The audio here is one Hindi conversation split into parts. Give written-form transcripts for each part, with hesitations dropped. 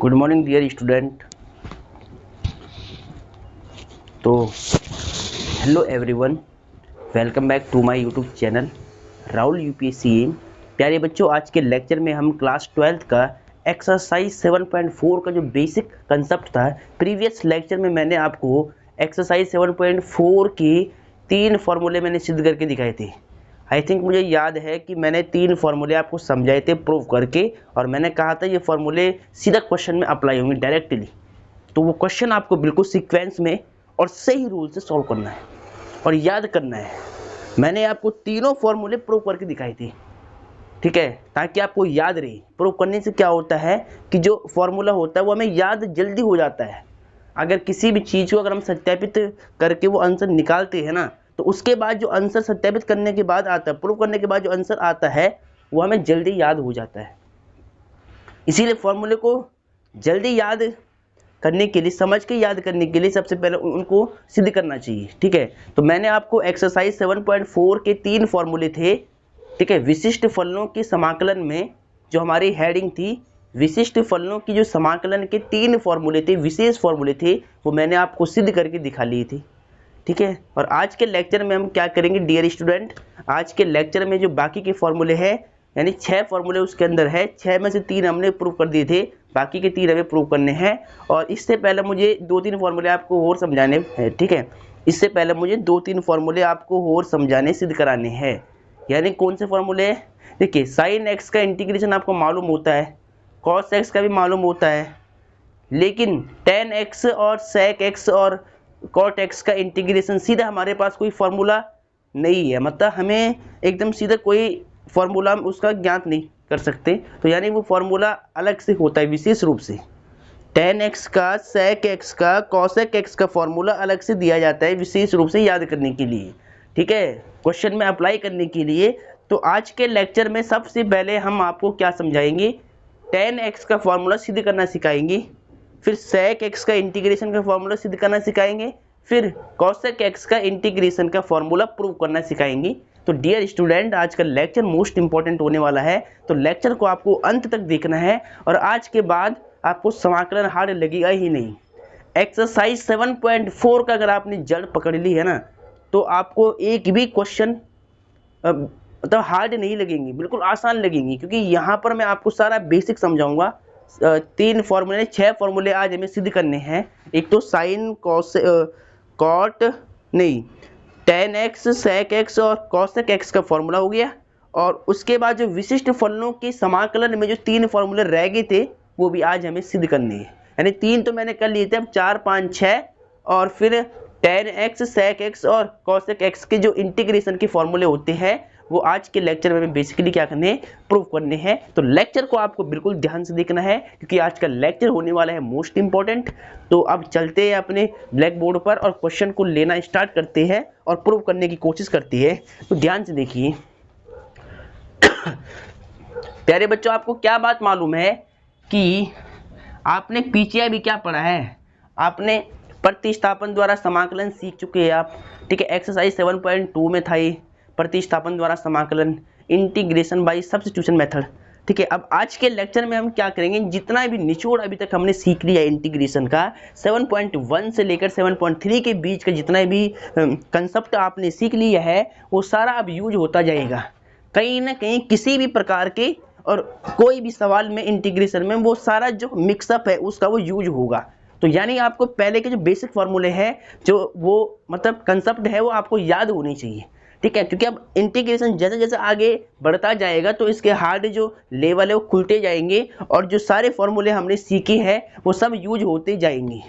Good morning dear student. तो hello everyone, welcome back to my YouTube channel Rahul UPSC M. प्यारे बच्चों, आज के लेक्चर में हम क्लास 12th का एक्सरसाइज 7.4 का जो बेसिक कंसेप्ट था, प्रीवियस लेक्चर में मैंने आपको एक्सरसाइज 7.4 के 3 फार्मूले मैंने सिद्ध करके दिखाए थे। आई थिंक मुझे याद है कि मैंने 3 फार्मूले आपको समझाए थे प्रूव करके, और मैंने कहा था ये फार्मूले सीधा क्वेश्चन में अप्लाई होंगे डायरेक्टली। तो वो क्वेश्चन आपको बिल्कुल सीक्वेंस में और सही रूल से सॉल्व करना है और याद करना है। मैंने आपको तीनों फार्मूले प्रूव करके दिखाए थे, ठीक है, ताकि आपको याद रहे। प्रूव करने से क्या होता है कि जो फार्मूला होता है वो हमें याद जल्दी हो जाता है। अगर किसी भी चीज़ को अगर हम सत्यापित करके वो आंसर निकालते हैं ना, तो उसके बाद जो आंसर सत्यापित करने के बाद आता है, प्रूव करने के बाद जो आंसर आता है, वो हमें जल्दी याद हो जाता है। इसीलिए फार्मूले को जल्दी याद करने के लिए, समझ के याद करने के लिए सबसे पहले उनको सिद्ध करना चाहिए, ठीक है। तो मैंने आपको एक्सरसाइज 7.4 के 3 फार्मूले थे, ठीक है। विशिष्ट फलनों के समाकलन में जो हमारी हेडिंग थी, विशिष्ट फलनों की जो समाकलन के 3 फार्मूले थे, विशेष फार्मूले थे, वो मैंने आपको सिद्ध करके दिखा लिए थे, ठीक है। और आज के लेक्चर में हम क्या करेंगे डियर स्टूडेंट, आज के लेक्चर में जो बाकी के फार्मूले हैं, यानी 6 फार्मूले उसके अंदर है, 6 में से 3 हमने प्रूव कर दिए थे, बाकी के 3 हमें प्रूव करने हैं। और इससे पहले मुझे 2-3 फार्मूले आपको और समझाने हैं, ठीक है। इससे पहले मुझे 2-3 फार्मूले आपको और समझाने, सिद्ध कराने हैं। यानी कौन से फार्मूले? देखिए, साइन एक्स का इंटीग्रेशन आपको मालूम होता है, कॉस एक्स का भी मालूम होता है, लेकिन टेन एक्स और सेक एक्स और कॉट एक्स का इंटीग्रेशन सीधा हमारे पास कोई फार्मूला नहीं है। मतलब हमें एकदम सीधा कोई फार्मूला हम उसका ज्ञात नहीं कर सकते। तो यानी वो फार्मूला अलग से होता है, विशेष रूप से टेन एक्स का, सेक एक्स का, कॉसेक एक्स का फार्मूला अलग से दिया जाता है, विशेष रूप से याद करने के लिए, ठीक है, क्वेश्चन में अप्लाई करने के लिए। तो आज के लेक्चर में सबसे पहले हम आपको क्या समझाएंगे, टेन एक्स का फार्मूला सिद्ध करना सिखाएंगे, फिर सेक एक्स का इंटीग्रेशन का फार्मूला सिद्ध करना सिखाएंगे, फिर कॉसेक एक्स का इंटीग्रेशन का फार्मूला प्रूव करना सिखाएंगे। तो डियर स्टूडेंट, आज का लेक्चर मोस्ट इंपॉर्टेंट होने वाला है, तो लेक्चर को आपको अंत तक देखना है। और आज के बाद आपको समाकलन हार्ड लगेगा ही नहीं। एक्सरसाइज 7.4 का अगर आपने जड़ पकड़ ली है ना, तो आपको एक भी क्वेश्चन मतलब हार्ड नहीं लगेंगे, बिल्कुल आसान लगेंगी, क्योंकि यहाँ पर मैं आपको सारा बेसिक समझाऊंगा। 3 फार्मूले, 6 फार्मूले आज हमें सिद्ध करने हैं। एक तो साइन, कॉस, कॉट नहीं, टेन एक्स, सेक एक्स और कॉसेक एक्स का फार्मूला हो गया। और उसके बाद जो विशिष्ट फलनों के समाकलन में जो 3 फार्मूले रह गए थे, वो भी आज हमें सिद्ध करने हैं। यानी 3 तो मैंने कर लिए थे, अब 4, 5, 6 और फिर टेन एक्स, सेक एक्स और कॉसेक एक्स के जो इंटीग्रेशन के फार्मूले होते हैं, वो आज के लेक्चर में बेसिकली क्या करने हैं, प्रूव करने हैं। तो लेक्चर को आपको बिल्कुल ध्यान से देखना है, क्योंकि आज का लेक्चर होने वाला है मोस्ट इंपॉर्टेंट। तो अब चलते हैं अपने ब्लैक बोर्ड पर और क्वेश्चन को लेना स्टार्ट करते हैं और प्रूव करने की कोशिश करती है। तो ध्यान से देखिए प्यारे बच्चों, आपको क्या बात मालूम है कि आपने पीछे अभी क्या पढ़ा है, आपने प्रतिस्थापन द्वारा समाकलन सीख चुके हैं आप, ठीक है। एक्सरसाइज 7.2 में था ये प्रतिस्थापन द्वारा समाकलन, इंटीग्रेशन बाय सब्स्टिट्यूशन मेथड, ठीक है। अब आज के लेक्चर में हम क्या करेंगे, जितना भी निचोड़ अभी तक हमने सीख लिया इंटीग्रेशन का, 7.1 से लेकर 7.3 के बीच का जितना भी कंसेप्ट आपने सीख लिया है, वो सारा अब यूज होता जाएगा कहीं ना कहीं, किसी भी प्रकार के और कोई भी सवाल में इंटीग्रेशन में वो सारा जो मिक्सअप है उसका वो यूज होगा। तो यानी आपको पहले के जो बेसिक फार्मूले हैं, जो वो मतलब कंसेप्ट है, वो आपको याद होनी चाहिए, ठीक है। क्योंकि अब इंटीग्रेशन जैसे जैसे आगे बढ़ता जाएगा, तो इसके हार्ड जो लेवल है वो खुलते जाएंगे, और जो सारे फार्मूले हमने सीखे हैं वो सब यूज होते जाएंगे,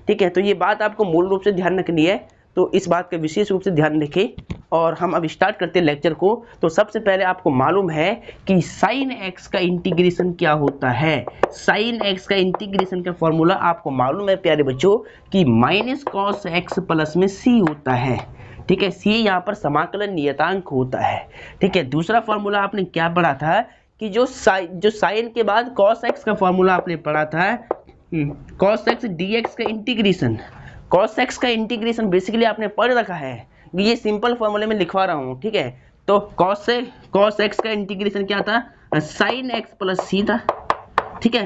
ठीक है। तो ये बात आपको मूल रूप से ध्यान रखनी है, तो इस बात का विशेष रूप से ध्यान रखें। और हम अब स्टार्ट करते हैं लेक्चर को। तो सबसे पहले आपको मालूम है कि साइन एक्स का इंटीग्रेशन क्या होता है। साइन एक्स का इंटीग्रेशन का फॉर्मूला आपको मालूम है प्यारे बच्चों कि माइनस कॉस एक्स प्लस में सी होता है, ठीक है। सी यहाँ पर समाकलन नियतांक होता है, ठीक है। दूसरा फॉर्मूला आपने क्या पढ़ा था कि जो साइन के बाद कॉस एक्स का फॉर्मूला आपने पढ़ा था, कॉस एक्स डी एक्स का इंटीग्रेशन। कॉस एक्स का इंटीग्रेशन बेसिकली आपने पढ़ रखा है, ये सिंपल फॉर्मूले में लिखवा रहा हूँ, ठीक है। तो कॉस एक्स का इंटीग्रेशन क्या था, साइन एक्स प्लस सी था, ठीक है।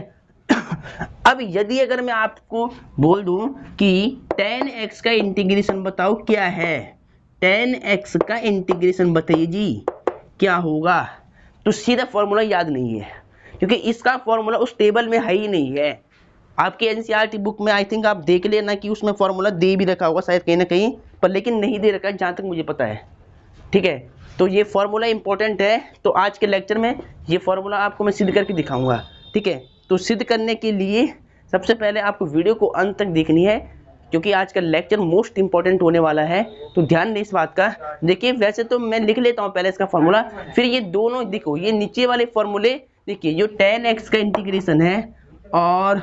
अब यदि अगर मैं आपको बोल दूं कि tan x का इंटीग्रेशन बताओ क्या है, tan x का इंटीग्रेशन बताइए जी क्या होगा, तो सीधा फॉर्मूला याद नहीं है, क्योंकि इसका फॉर्मूला उस टेबल में है ही नहीं है। आपके एनसीईआरटी बुक में आई थिंक आप देख लेना कि उसमें फॉर्मूला दे भी रखा होगा शायद कहीं ना कहीं पर, लेकिन नहीं दे रखा है जहाँ तक मुझे पता है। ठीक है, तो ये फॉर्मूला इंपॉर्टेंट है, तो आज के लेक्चर में ये फॉर्मूला आपको मैं सिद्ध करके दिखाऊंगा। ठीक है, तो सिद्ध करने के लिए सबसे पहले आपको वीडियो को अंत तक देखनी है, क्योंकि आज का लेक्चर मोस्ट इंपॉर्टेंट होने वाला है, तो ध्यान दें इस बात का। देखिए वैसे तो मैं लिख लेता हूँ पहले इसका फॉर्मूला, फिर ये दोनों देखो, ये नीचे वाले फॉर्मूले देखिए, जो tan x का इंटीग्रेशन है और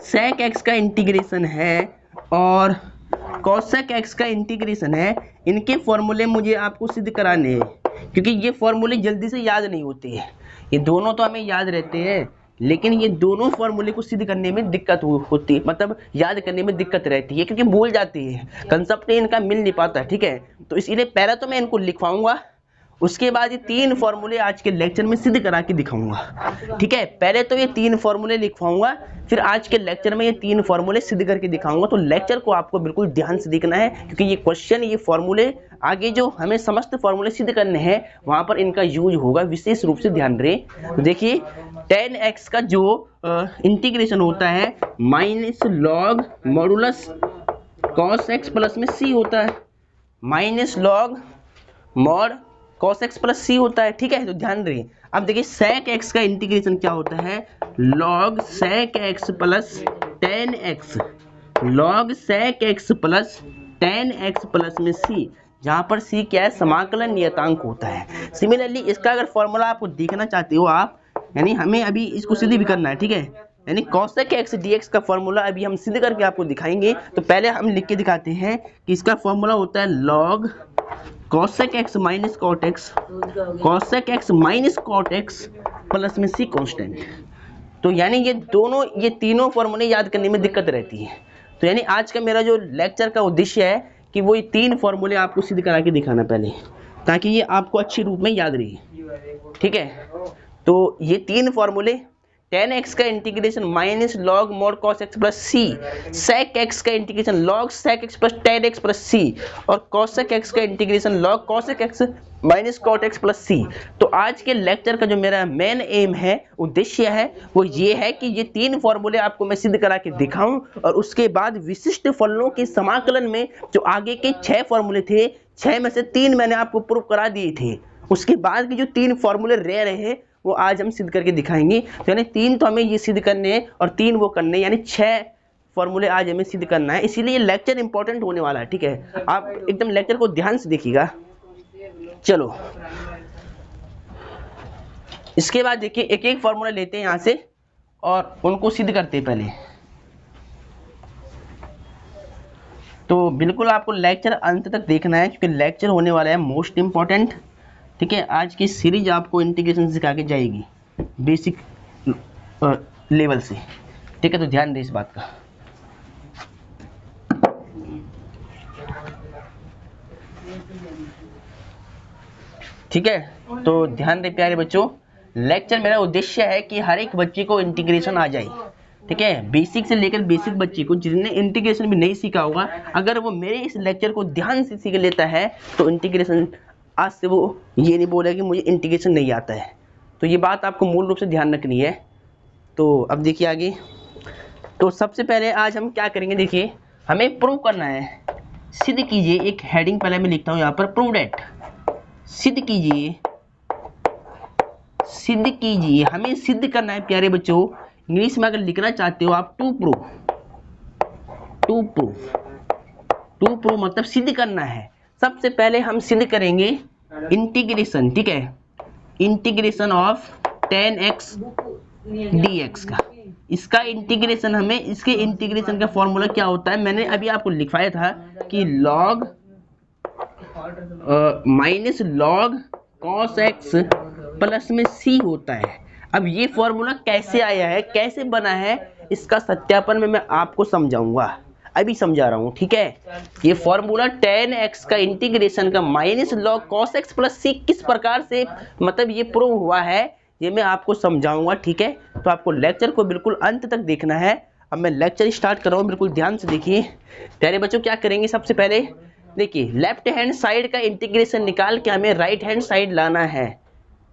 sec x का इंटीग्रेशन है और cosec x का इंटीग्रेशन है, इनके फॉर्मूले मुझे आपको सिद्ध कराने हैं, क्योंकि ये फॉर्मूले जल्दी से याद नहीं होते हैं। ये दोनों तो हमें याद रहते हैं, लेकिन ये दोनों फॉर्मूले को सिद्ध करने में दिक्कत होती है, मतलब याद करने में दिक्कत रहती है, क्योंकि भूल जाती है, कंसेप्ट इनका मिल नहीं पाता है। ठीक है, तो इसीलिए पहले तो मैं इनको लिखवाऊंगा, उसके बाद ये 3 फॉर्मूले आज के लेक्चर में सिद्ध करा के दिखाऊंगा। ठीक है, पहले तो ये 3 फॉर्मूले लिखवाऊंगा, फिर आज के लेक्चर में ये 3 फॉर्मूले सिद्ध करके दिखाऊंगा। तो लेक्चर को आपको बिल्कुल ध्यान से देखना है, क्योंकि ये क्वेश्चन, ये फॉर्मूले आगे जो हमें समस्त फॉर्मूले सिद्ध करने हैं वहां पर इनका यूज होगा, विशेष रूप से ध्यान रहे। तो देखिए tan x का जो इंटीग्रेशन होता है minus log modulus cos x plus में c होता है, minus log mod cos x plus c होता है। ठीक है, तो ध्यान रहिए। अब देखिए sec x का इंटीग्रेशन क्या होता है, log sec x plus tan x, log sec x plus tan x plus में c, जहां पर c क्या है, समाकलन नियतांक होता है। सिमिलरली इसका अगर फॉर्मूला आपको देखना चाहते हो आप, यानी हमें अभी इसको सिद्ध भी करना है। ठीक है, यानी cosec x dx का फॉर्मूला अभी हम सिद्ध करके आपको दिखाएंगे। तो पहले हम लिख के दिखाते हैं कि इसका फॉर्मूला होता है log cosec x minus cot x, cosec x minus cot x plus में c कांस्टेंट। तो यानी ये तीनों फॉर्मूले याद करने में दिक्कत रहती है। तो यानी आज का मेरा जो लेक्चर का उद्देश्य है कि वो ये 3 फॉर्मूले आपको सिद्ध करा के दिखाना पहले, ताकि ये आपको अच्छे रूप में याद रहे। ठीक है, तो ये 3 फॉर्मूले, tan x का integration minus log mod cos x plus c, sec x का integration log sec x plus tan x plus c, और cosec x का integration log cosec x minus cot x plus c। तो आज के लेक्चर का जो मेरा मेन एम है, उद्देश्य है, वो ये है कि ये 3 फॉर्मूले आपको मैं सिद्ध करा के दिखाऊं, और उसके बाद विशिष्ट फलनों के समाकलन में जो आगे के 6 फॉर्मूले थे, 6 में से 3 मैंने आपको प्रूव करा दिए थे, उसके बाद के जो 3 फॉर्मूले रह रहे हैं वो आज हम सिद्ध करके दिखाएंगे। तो यानी 3 तो हमें ये सिद्ध करने हैं और 3 वो करने हैं, यानी 6 फॉर्मूले आज हमें सिद्ध करना है, इसीलिए ये लेक्चर इंपॉर्टेंट होने वाला है। ठीक है, आप एकदम लेक्चर को ध्यान से देखिएगा। चलो इसके बाद देखिए एक एक फॉर्मूला लेते हैं यहाँ से और उनको सिद्ध करते हैं पहले। तो बिल्कुल आपको लेक्चर अंत तक देखना है, क्योंकि लेक्चर होने वाला है मोस्ट इंपॉर्टेंट। ठीक है, आज की सीरीज आपको इंटीग्रेशन सिखा के जाएगी बेसिक लेवल से। ठीक है, तो ध्यान दें इस बात का। ठीक है, तो ध्यान दें प्यारे बच्चों, लेक्चर मेरा उद्देश्य है कि हर एक बच्चे को इंटीग्रेशन आ जाए। ठीक है, बेसिक से लेकर बेसिक बच्चे को, जिसने इंटीग्रेशन भी नहीं सीखा होगा, अगर वो मेरे इस लेक्चर को ध्यान से सीख लेता है तो इंटीग्रेशन आज से वो ये नहीं बोलेगा कि मुझे इंटीग्रेशन नहीं आता है। तो ये बात आपको मूल रूप से ध्यान रखनी है। तो अब देखिए आगे, तो सबसे पहले आज हम क्या करेंगे, देखिए हमें प्रूव करना है, सिद्ध कीजिए। एक हेडिंग पहले मैं लिखता हूँ यहाँ पर, प्रूव डेट, सिद्ध कीजिए, सिद्ध कीजिए। हमें सिद्ध करना है प्यारे बच्चों, इंग्लिश में अगर लिखना चाहते हो आप to prove, to prove, to prove मतलब सिद्ध करना है। सबसे पहले हम सिद्ध करेंगे इंटीग्रेशन। ठीक है, integration of tan x dx का, इसका इंटीग्रेशन, हमें इसके इंटीग्रेशन का फॉर्मूला क्या होता है, मैंने अभी आपको लिखवाया था कि log minus log cos x plus में c होता है। अब ये फॉर्मूला कैसे आया है, कैसे बना है, इसका सत्यापन में मैं आपको समझाऊंगा, अभी समझा रहा हूँ। ठीक है, ये फॉर्मूला tan x का इंटीग्रेशन का minus log cos x plus c किस प्रकार से मतलब ये प्रूव हुआ है, ये मैं आपको समझाऊंगा, ठीक है। तो आपको लेक्चर को बिल्कुल अंत तक देखना है। अब मैं लेक्चर स्टार्ट कर रहा हूँ, बिल्कुल ध्यान से देखिए। प्यारे बच्चों क्या करेंगे, सबसे पहले देखिए लेफ्ट हैंड साइड का इंटीग्रेशन निकाल के हमें राइट हैंड साइड लाना है,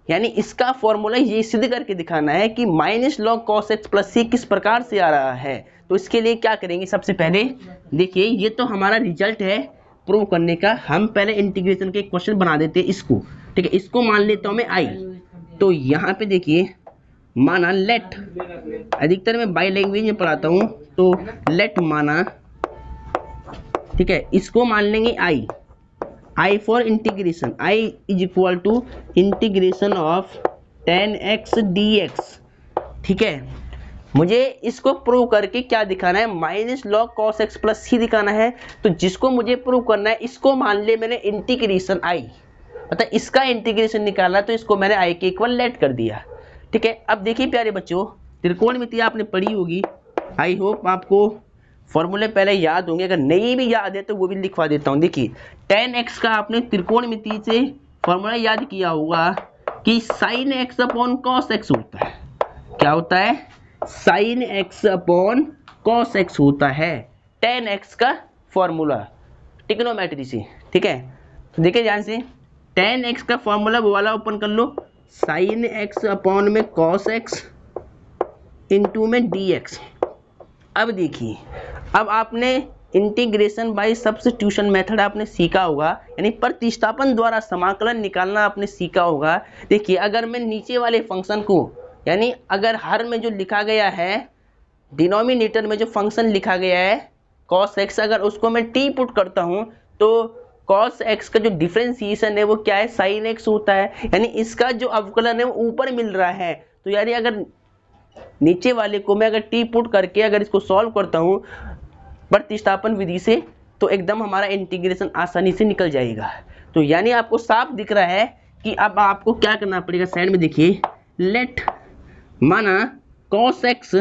यानी इसका फॉर्मूला ये सिद्ध करके दिखाना है कि minus log cos x plus c किस प्रकार से आ रहा है। तो इसके लिए क्या करेंगे, सबसे पहले देखिए ये तो हमारा रिजल्ट है प्रूव करने का। हम पहले इंटीग्रेशन के क्वेश्चन बना देते हैं इसको, ठीक है। इसको मान लेता हूँ मैं आई। तो यहाँ पे देखिए माना लेट, अधिकतर मैं बाई लैंग्वेज में पढ़ाता हूँ, तो लेट माना, ठीक है। इसको मान लेंगे I for integration, I is equal to integration of tan x dx, ठीक है। मुझे इसको प्रूव करके क्या दिखाना है, minus log cos x plus c दिखाना है। तो जिसको मुझे प्रूव करना है इसको मान ले मैंने इंटीग्रेशन आई, मतलब इसका इंटीग्रेशन निकालना, तो इसको मैंने आई के इक्वल लेट कर दिया, ठीक है। अब देखिए प्यारे बच्चों, त्रिकोणमिति आपने पढ़ी होगी, आई होप आपको फॉर्मूले पहले याद होंगे, अगर नहीं भी याद है तो वो भी लिखवा देता हूँ। देखिए tan x का आपने त्रिकोणमिति से फॉर्मूला याद किया होगा कि sin x upon cos x होता है। क्या होता है, sin x upon cos x होता है tan x का फॉर्मूला ट्रिग्नोमेट्री से, ठीक है। तो देखिए ध्यान से, tan x का फॉर्मूला वो वाला ओपन कर लो, sin x अपॉन में cos x इंटू में dx। अब देखिए, अब आपने इंटीग्रेशन बाय सब्स्टिट्यूशन मेथड आपने सीखा होगा, यानी प्रतिस्थापन द्वारा समाकलन निकालना आपने सीखा होगा। देखिए अगर मैं नीचे वाले फंक्शन को, यानी अगर हर में जो लिखा गया है, डिनोमिनेटर में जो फंक्शन लिखा गया है cos x, अगर उसको मैं t पुट करता हूँ तो cos x का जो डिफरेंशिएशन है वो क्या है, sin x होता है, यानी इसका जो अवकलन है वो ऊपर मिल रहा है। तो यानी अगर नीचे वाले को मैं अगर टी पुट करके अगर इसको सॉल्व करता हूँ प्रतिस्थापन विधि से, तो एकदम हमारा इंटीग्रेशन आसानी से निकल जाएगा। तो यानी आपको साफ दिख रहा है कि अब आपको क्या करना पड़ेगा, साइड में देखिए लेट माना cos x,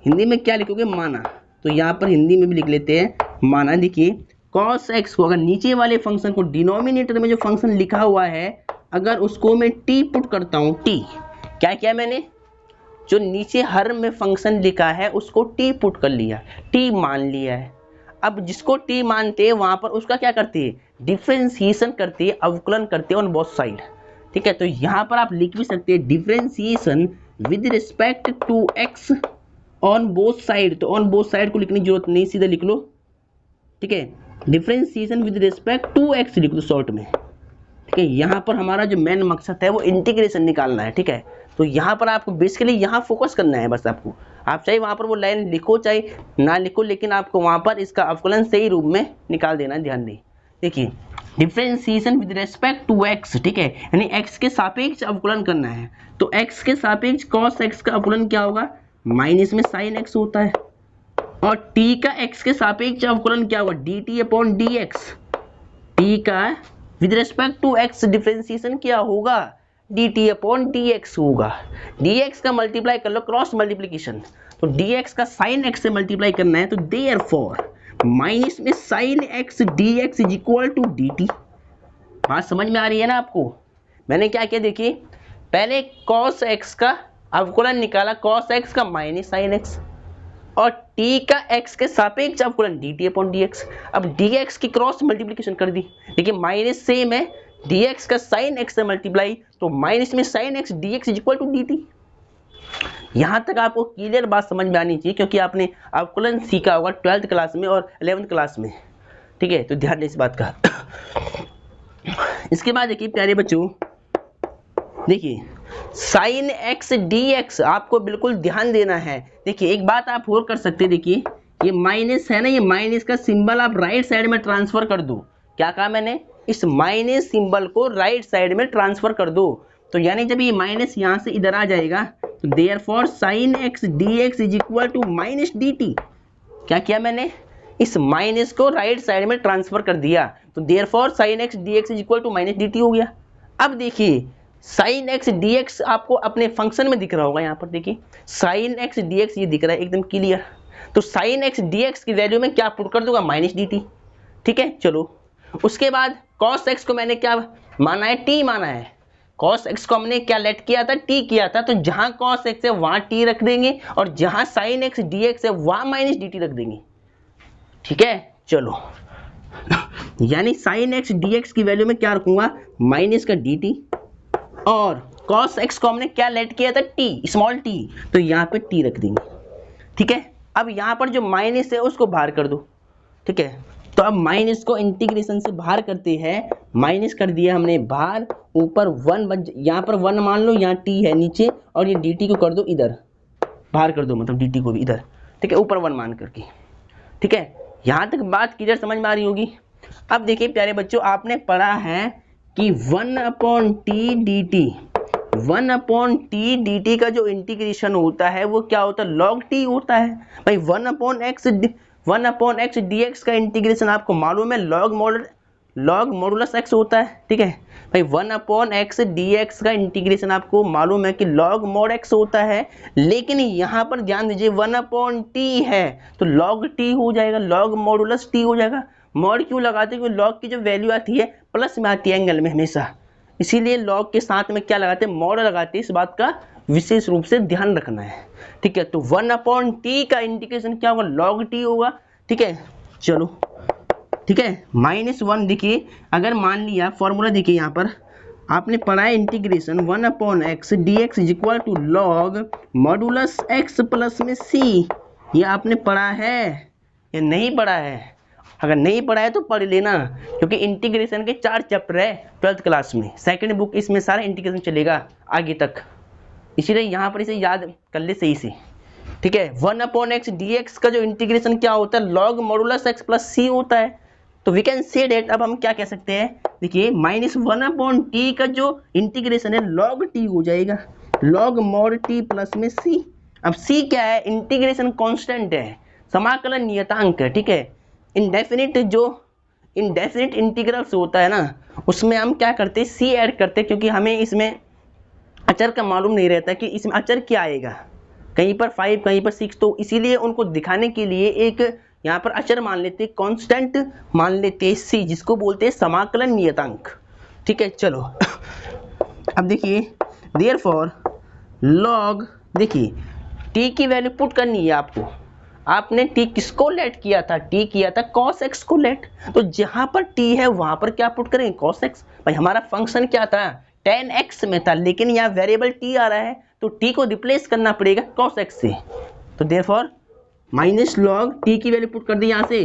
हिंदी में क्या लिखोगे माना, तो यहाँ पर हिंदी में भी लिख लेते हैं माना। देखिए cos x को अगर नीचे वाले फंक्शन को डिनोमिनेटर में जो फंक्शन लिखा हुआ है अगर उसको मैं टी पुट करता हूँ, टी क्या किया मैंने, जो नीचे हर में फंक्शन लिखा है उसको टी पुट कर लिया, टी मान लिया है। अब जिसको टी मानते हैं वहां पर उसका क्या करते हैं, डिफरेंशिएशन करते हैं, अवकलन करते हैं ऑन बोथ साइड, ठीक है। तो यहाँ पर आप लिख भी सकते हैं differentiation with respect to x on both side. तो ऑन बोथ साइड को लिखने की जरूरत नहीं, सीधा लिख लो, ठीक है। Differentiation with respect to x लिख दो शॉर्ट में, ठीक है। यहाँ पर हमारा जो मेन मकसद है वो इंटीग्रेशन निकालना है, ठीक है। तो यहाँ पर आपको बेसिकली यहाँ फोकस करना है बस आपको, आप चाहे वहाँ पर वो लाइन लिखो चाहे ना लिखो, लेकिन आपको वहाँ पर इसका अवकलन सही रूप में निकाल देना है, ध्यान दें। देखिए differentiation with respect to x, ठीक है, यानी एक्स के सापेक्ष अवकलन करना है। तो एक्स के सापेक्ष कॉस एक्स का अवकलन क्या होगा, माइनस में साइन एक्स होता है, और टी का एक्स के सापेक्ष अवकलन क्या होगा, d t upon d x. T का with respect to x differentiation क्या होगा, dt अपॉन dx होगा। dx का मल्टीप्लाई कर लो, क्रॉस मल्टीप्लिकेशन, तो dx का sin x से मल्टीप्लाई करना है, तो देयरफॉर माइनस में sin x dx is equal to dt। बात समझ में आ रही है ना आपको, मैंने क्या किया देखिए, पहले cos x का अवकलन निकाला, cos x का माइनस sin x, और t का x के सापेक्ष अवकलन dt अपॉन dx। अब dx की क्रॉस मल्टीप्लिकेशन कर दी, देखिए माइनस सेम है, dx का sin x से मल्टीप्लाई, तो माइनस में sin x dx is equal to dt। यहाँ तक आपको क्लियर बात समझ में आनी चाहिए, क्योंकि आपने अवकलन सीखा होगा 12th क्लास में और 11th क्लास में, ठीक है। तो ध्यान दें इस बात का। इसके बाद देखिए प्यारे बच्चों, देखिए sin x dx आपको बिल्कुल ध्यान देना है। देखिए एक बात आप और कर सकते हैं, देखिए ये माइनस है ना, ये माइनस का सिंबल आप राइट साइड में ट्रांसफर कर दो। क्या कहा मैंने, इस माइनस सिंबल को राइट साइड में ट्रांसफर कर दो। तो यानी जब ये माइनस यहाँ से इधर आ जाएगा, तो therefore sin x dx is equal to minus dt। क्या किया मैंने, इस माइनस को राइट साइड में ट्रांसफर कर दिया, तो therefore sin x dx is equal to minus dt हो गया। अब देखिए sin x dx आपको अपने फंक्शन में दिख रहा होगा, यहाँ पर देखिए sin x dx ये दिख रहा है एकदम क्लियर। तो sin x dx की वैल्यू में क्या पुट कर दूंगा, माइनस dt, ठीक है। चलो उसके बाद cos x को मैंने क्या माना है, t माना है, cos x को हमने क्या लेट किया था, t किया था, तो जहां cos x है वहां t रख देंगे और जहां sin x dx है वहां माइनस dt रख देंगे। ठीक है, चलो यानी sin x dx की वैल्यू में क्या रखूंगा, माइनस का dt, और cos x को हमने क्या लेट किया था, t, स्मॉल t, तो यहाँ पे t रख देंगे। ठीक है, अब यहाँ पर जो माइनस है उसको बाहर कर दो। ठीक है, तो अब माइनस को इंटीग्रेशन से बाहर करते हैं, माइनस कर दिया हमने बाहर, ऊपर 1 यहाँ पर 1 मान लो, यहाँ t है नीचे, और ये dt को कर दो इधर, बाहर कर दो, मतलब dt को भी इधर। ठीक है, ऊपर 1 मान करके। ठीक है, यहाँ तक बात क्लियर समझ में आ रही होगी। अब देखिए प्यारे बच्चों, आपने पढ़ा है कि 1/t dt, 1/t dt का जो इंटीग्रेशन होता है वो क्या होता है, log t होता है भाई। 1/x dx का इंटीग्रेशन आपको मालूम है log मॉडुलस x होता है। ठीक है भाई, 1/x dx का इंटीग्रेशन आपको मालूम है कि log mod x होता है, लेकिन यहाँ पर ध्यान दीजिए 1/t है तो log t हो जाएगा, log मॉडुलस t हो जाएगा। मॉड क्यों लगाते हैं, क्योंकि log की जो वैल्यू आती है प्लस में आती है एंगल में हमेशा, इसीलिए log के साथ में क्या लगाते हैं, मॉड लगाते हैं। इस बात का विशेष रूप से ध्यान रखना है। ठीक है, तो 1/t का इंटीग्रेशन क्या होगा, log t होगा। ठीक है, चलो ठीक है, -1 देखिए, अगर मान लिया फॉर्मूला देखिए, यहाँ पर आपने पढ़ा है integration 1/x dx is equal to log modulus x plus में c, ये आपने पढ़ा है या नहीं पढ़ा है? अगर नहीं पढ़ा है तो पढ़ लेना, क्योंकि इंटीग्रेशन के 4 चैप्टर है 12th क्लास में, सेकंड बुक इसमें सारा इंटीग्रेशन चलेगा आगे तक, इसीलिए यहाँ पर इसे याद कर ले सही से। ठीक है, 1/x dx का जो इंटीग्रेशन क्या होता है, log modulus x plus c होता है। तो वी कैन से डेट, अब हम क्या कह सकते हैं, देखिए -1/t का जो इंटीग्रेशन है log t हो जाएगा, log mod t प्लस में c। अब c क्या है, इंटीग्रेशन कांस्टेंट है, समाकलन नियतांक है। ठीक है, इंडेफिनिट जो इंडेफिनिट इंटीग्रल्स होता है ना, उसमें हम क्या करते हैं, c ऐड करते हैं, क्योंकि हमें इसमें अचर का मालूम नहीं रहता कि इसमें अचर क्या आएगा, कहीं पर 5 कहीं पर 6, तो इसीलिए उनको दिखाने के लिए एक यहाँ पर अचर मान लेते हैं, कांस्टेंट मान लेते हैं c, जिसको बोलते हैं समाकलन नियतांक। ठीक है, चलो अब देखिए देयरफॉर log, देखिए t की वैल्यू पुट करनी है आपको, आपने t किसको लेट किया था, t किया था cos x को लेट, तो जहां पर t है वहां पर क्या पुट करेंगे, cos x। भाई हमारा फंक्शन क्या था, tan x में था, लेकिन यहाँ वेरिएबल t आ रहा है तो t को रिप्लेस करना पड़ेगा cos x से, तो देयरफॉर माइनस log t की वैल्यू पुट कर दी यहाँ से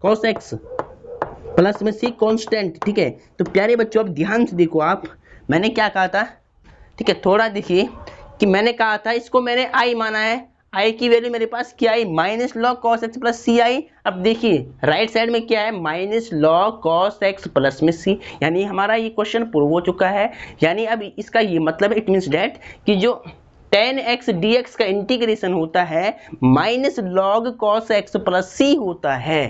cos x प्लस में c कांस्टेंट। ठीक है, तो प्यारे बच्चों अब ध्यान से देखो, आप मैंने क्या कहा था, ठीक है थोड़ा देखिए कि मैंने कहा था इसको मैंने i माना है, i की वैल्यू मेरे पास क्या आई, -log cos x plus c आई। अब देखिए राइट साइड में क्या है, -log cos x प्लस में c, यानी हमारा ये क्वेश्चन प्रूव हो चुका है। यानी अब इसका ये मतलब इट मीन्स डेट कि जो tan x dx का इंटीग्रेशन होता है -log cos x plus c होता है।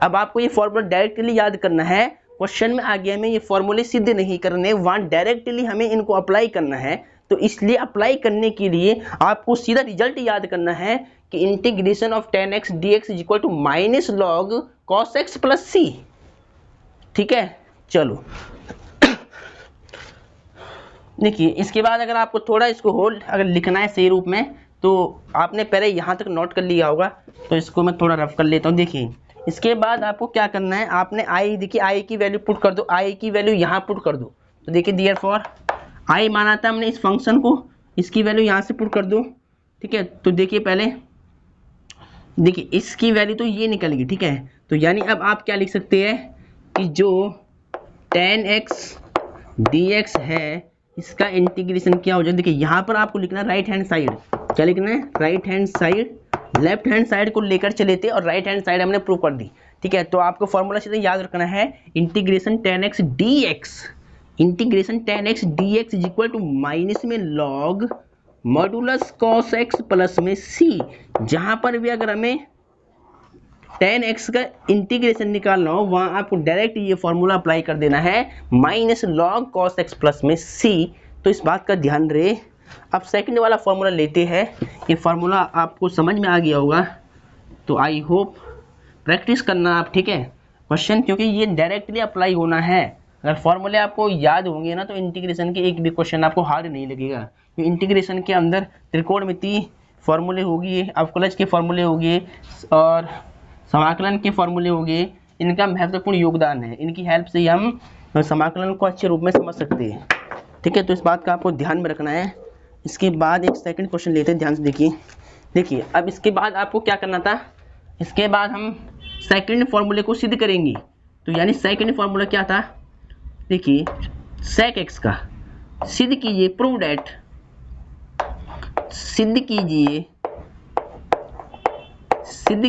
अब आपको ये फॉर्मूला डायरेक्टली याद करना है, क्वेश्चन में आ गया में ये फॉर्मूले सिद्ध नहीं करने, वहाँ डायरेक्टली हमें इनको अप्लाई करना है, तो इसलिए अप्लाई करने के लिए आपको सीधा रिजल्ट याद करना है कि integration of tan x dx is equal to -log cos x plus c। ठीक है, चलो देखिए इसके बाद अगर आपको थोड़ा इसको होल्ड अगर लिखना है सही रूप में, तो आपने पहले यहाँ तक नोट कर लिया होगा, तो इसको मैं थोड़ा रफ कर लेता हूँ। देखिए इसके बाद आपको क्या करना है, आपने i, देखिए i की वैल्यू पुट कर दो, i की वैल्यू यहाँ पुट कर दो, तो देखिए देयरफॉर i माना था हमने इस फंक्शन को, इसकी वैल्यू यहाँ से पुट कर दो। ठीक है, तो देखिए पहले देखिए इसकी वैल्यू तो ये निकल गई। ठीक है, तो यानी अब आप क्या लिख सकते हैं कि जो tan x dx है इसका इंटीग्रेशन क्या हो जाए, देखिए यहाँ पर आपको लिखना है राइट हैंड साइड, क्या लिखना है, right hand side, left hand side को लेकर चले थे और राइट हैंड साइड हमने प्रूव कर दी। ठीक है, तो आपको फॉर्मूला सीधे याद रखना है, integration tan x dx, integration tan x dx is equal to minus में log modulus cos x plus में c, जहां पर भी अगर हमें tan x का इंटीग्रेशन निकालना हो वहां आपको डायरेक्ट ये फॉर्मूला अप्लाई कर देना है, -log cos x प्लस में c। तो इस बात का ध्यान रहे। अब सेकंड वाला फॉर्मूला लेते हैं, ये फार्मूला आपको समझ में आ गया होगा, तो आई होप प्रैक्टिस करना आप। ठीक है, क्वेश्चन क्योंकि ये डायरेक्टली अप्लाई होना है, अगर फॉर्मूले आपको याद होंगे ना तो इंटीग्रेशन के एक भी क्वेश्चन आपको हार्ड नहीं लगेगा। तो इंटीग्रेशन के अंदर त्रिकोणमिति फॉर्मूले होगी, अवकलज के फॉर्मूले होंगे और समाकलन के फॉर्मूले होंगे। इनका महत्वपूर्ण योगदान है, इनकी हेल्प से ही हम समाकलन को अच्छे रूप में समझ सकते हैं। ठीक है, तो इस बात का आपको ध्यान में रखना है। इसके बाद एक सेकंड क्वेश्चन लेते हैं, ध्यान से देखिए। अब इसके बाद आपको क्या करना था, इसके बाद हम सेकंड फॉर्मूले को सिद्ध करेंगे। तो यानी सेकंड फॉर्मूला क्या था, देखिए sec x का सिद्ध कीजिए, प्रूव डेट, सिद्ध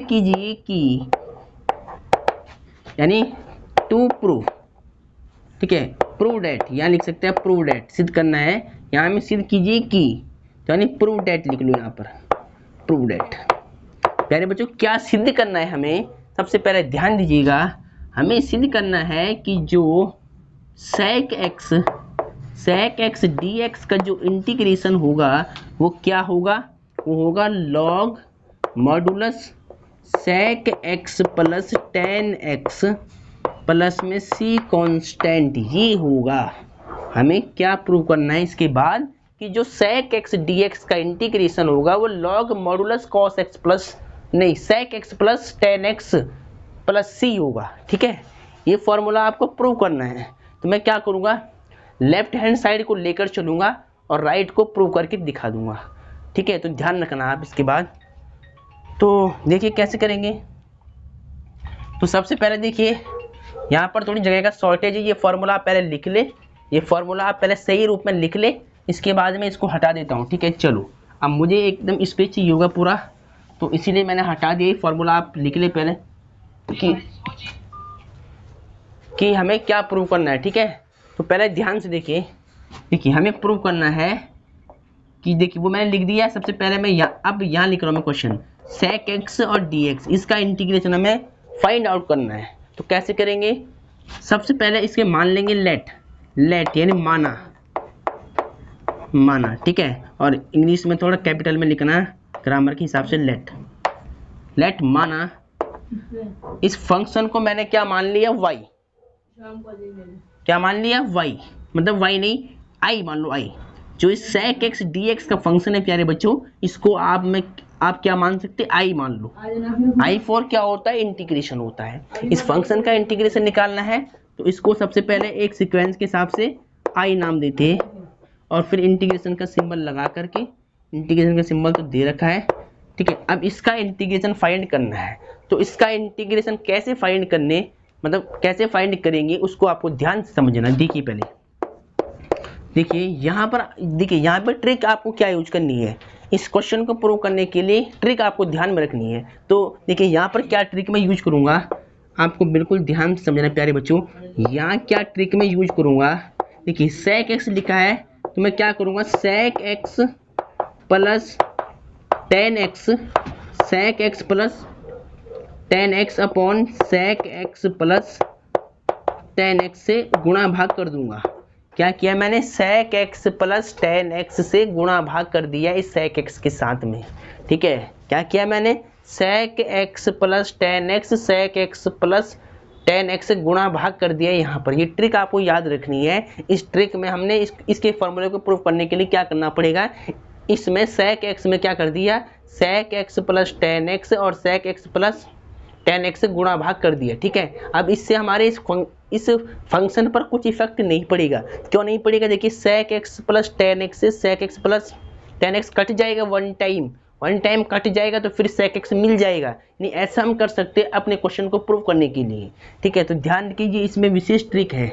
कीजिए कि यानी टू प्रूव, ठीक है, प्रूव डेट, यहाँ लिख सकते हैं प्रूव डेट, सिद्ध करना है, यहाँ में सिद्ध कीजिए कि, तो यानी प्रूव डेट लिख लो यहाँ पर, प्रूव डेट। प्यारे बच्चों क्या सिद्ध करना है हमें, सबसे पहले ध्यान दीजिएगा, हमें सिद्ध करना है कि जो sec x dx का जो इंटीग्रेशन होगा वो क्या होगा, वो होगा log modulus sec x plus tan x plus में c कांस्टेंट, ये होगा। हमें क्या प्रूव करना है इसके बाद कि जो sec x dx का इंटीग्रेशन होगा वो log modulus cos x plus नहीं sec x plus tan x plus c होगा। ठीक है, ये फॉर्मूला आपको प्रूव करना है। तो मैं क्या करूँगा, लेफ्ट हैंड साइड को लेकर चलूँगा और राइट को प्रूव करके दिखा दूँगा। ठीक है, तो ध्यान रखना आप इसके बाद। तो देखिए कैसे करेंगे। तो सबसे पहले देखिए यहाँ पर थोड़ी जगह का शॉर्टेज है, ये फॉर्मूला आप पहले लिख ले, ये फॉर्मूला आप पहले सही रूप में लिख ले, इसके बाद में इसको हटा देता हूँ। ठीक है, चलो अब मुझे एकदम स्पेस चाहिए होगा पूरा, तो इसीलिए मैंने हटा दिया। फॉर्मूला आप लिख ले पहले कि हमें क्या प्रूव करना है। ठीक है, तो पहले ध्यान से देखिए हमें प्रूव करना है कि देखिए वो मैंने लिख दिया है। सबसे पहले मैं अब यहाँ लिख रहा हूँ मैं क्वेश्चन, sec x और dx इसका इंटीग्रेशन हमें फाइंड आउट करना है। तो कैसे करेंगे, सबसे पहले इसके मान लेंगे लेट यानी माना। ठीक है, और इंग्लिश में थोड़ा कैपिटल में लिखना है ग्रामर के हिसाब से, लेट माना। इस फंक्शन को मैंने क्या मान लिया, y, क्या मान लिया, y, मतलब y नहीं i मान लो, i। जो इस sec x dx का फंक्शन है प्यारे बच्चों, इसको आप क्या मान सकते हैं, i मान लो। i फॉर क्या होता है, इंटीग्रेशन होता है। इस फंक्शन का इंटीग्रेशन निकालना है तो इसको सबसे पहले एक सीक्वेंस के हिसाब से i नाम देते हैं और फिर इंटीग्रेशन का सिंबल लगा करके, इंटीग्रेशन का सिंबल तो दे रखा है। ठीक है, अब इसका इंटीग्रेशन फाइंड करना है। तो इसका इंटीग्रेशन कैसे फाइंड करने, मतलब कैसे फाइंड करेंगे उसको आपको ध्यान से समझना। देखिए पहले यहाँ पर ट्रिक आपको क्या यूज करनी है, इस क्वेश्चन को प्रूव करने के लिए ट्रिक आपको ध्यान में रखनी है। तो देखिए यहाँ पर क्या ट्रिक मैं यूज करूँगा, आपको बिल्कुल ध्यान से समझना प्यारे बच्चों। यहाँ क्या ट्रिक मैं यूज करूँगा, देखिए sec x लिखा है तो मैं क्या करूँगा, sec x plus tan x, sec x plus tan x upon sec x plus tan x से गुणा भाग कर दूंगा। क्या किया मैंने, sec x plus tan x से गुणा भाग कर दिया इस sec x के साथ में। ठीक है, क्या किया मैंने, sec x plus tan x, sec x plus tan x से गुणा भाग कर दिया यहाँ पर। ये ट्रिक आपको याद रखनी है। इस ट्रिक में हमने इसके फॉर्मूले को प्रूव करने के लिए क्या करना पड़ेगा, इसमें sec x में क्या कर दिया, sec x plus tan x और sec x plus tan x से गुणा भाग कर दिया। ठीक है, अब इससे हमारे इस फंक्शन पर कुछ इफेक्ट नहीं पड़ेगा। क्यों नहीं पड़ेगा, देखिए sec x plus tan x से sec x plus tan x cut जाएगा, वन टाइम कट जाएगा तो फिर sec x मिल जाएगा। नहीं, ऐसा हम कर सकते हैं अपने क्वेश्चन को प्रूव करने के लिए। ठीक है, तो ध्यान कीजिए इसमें विशेष ट्रिक है।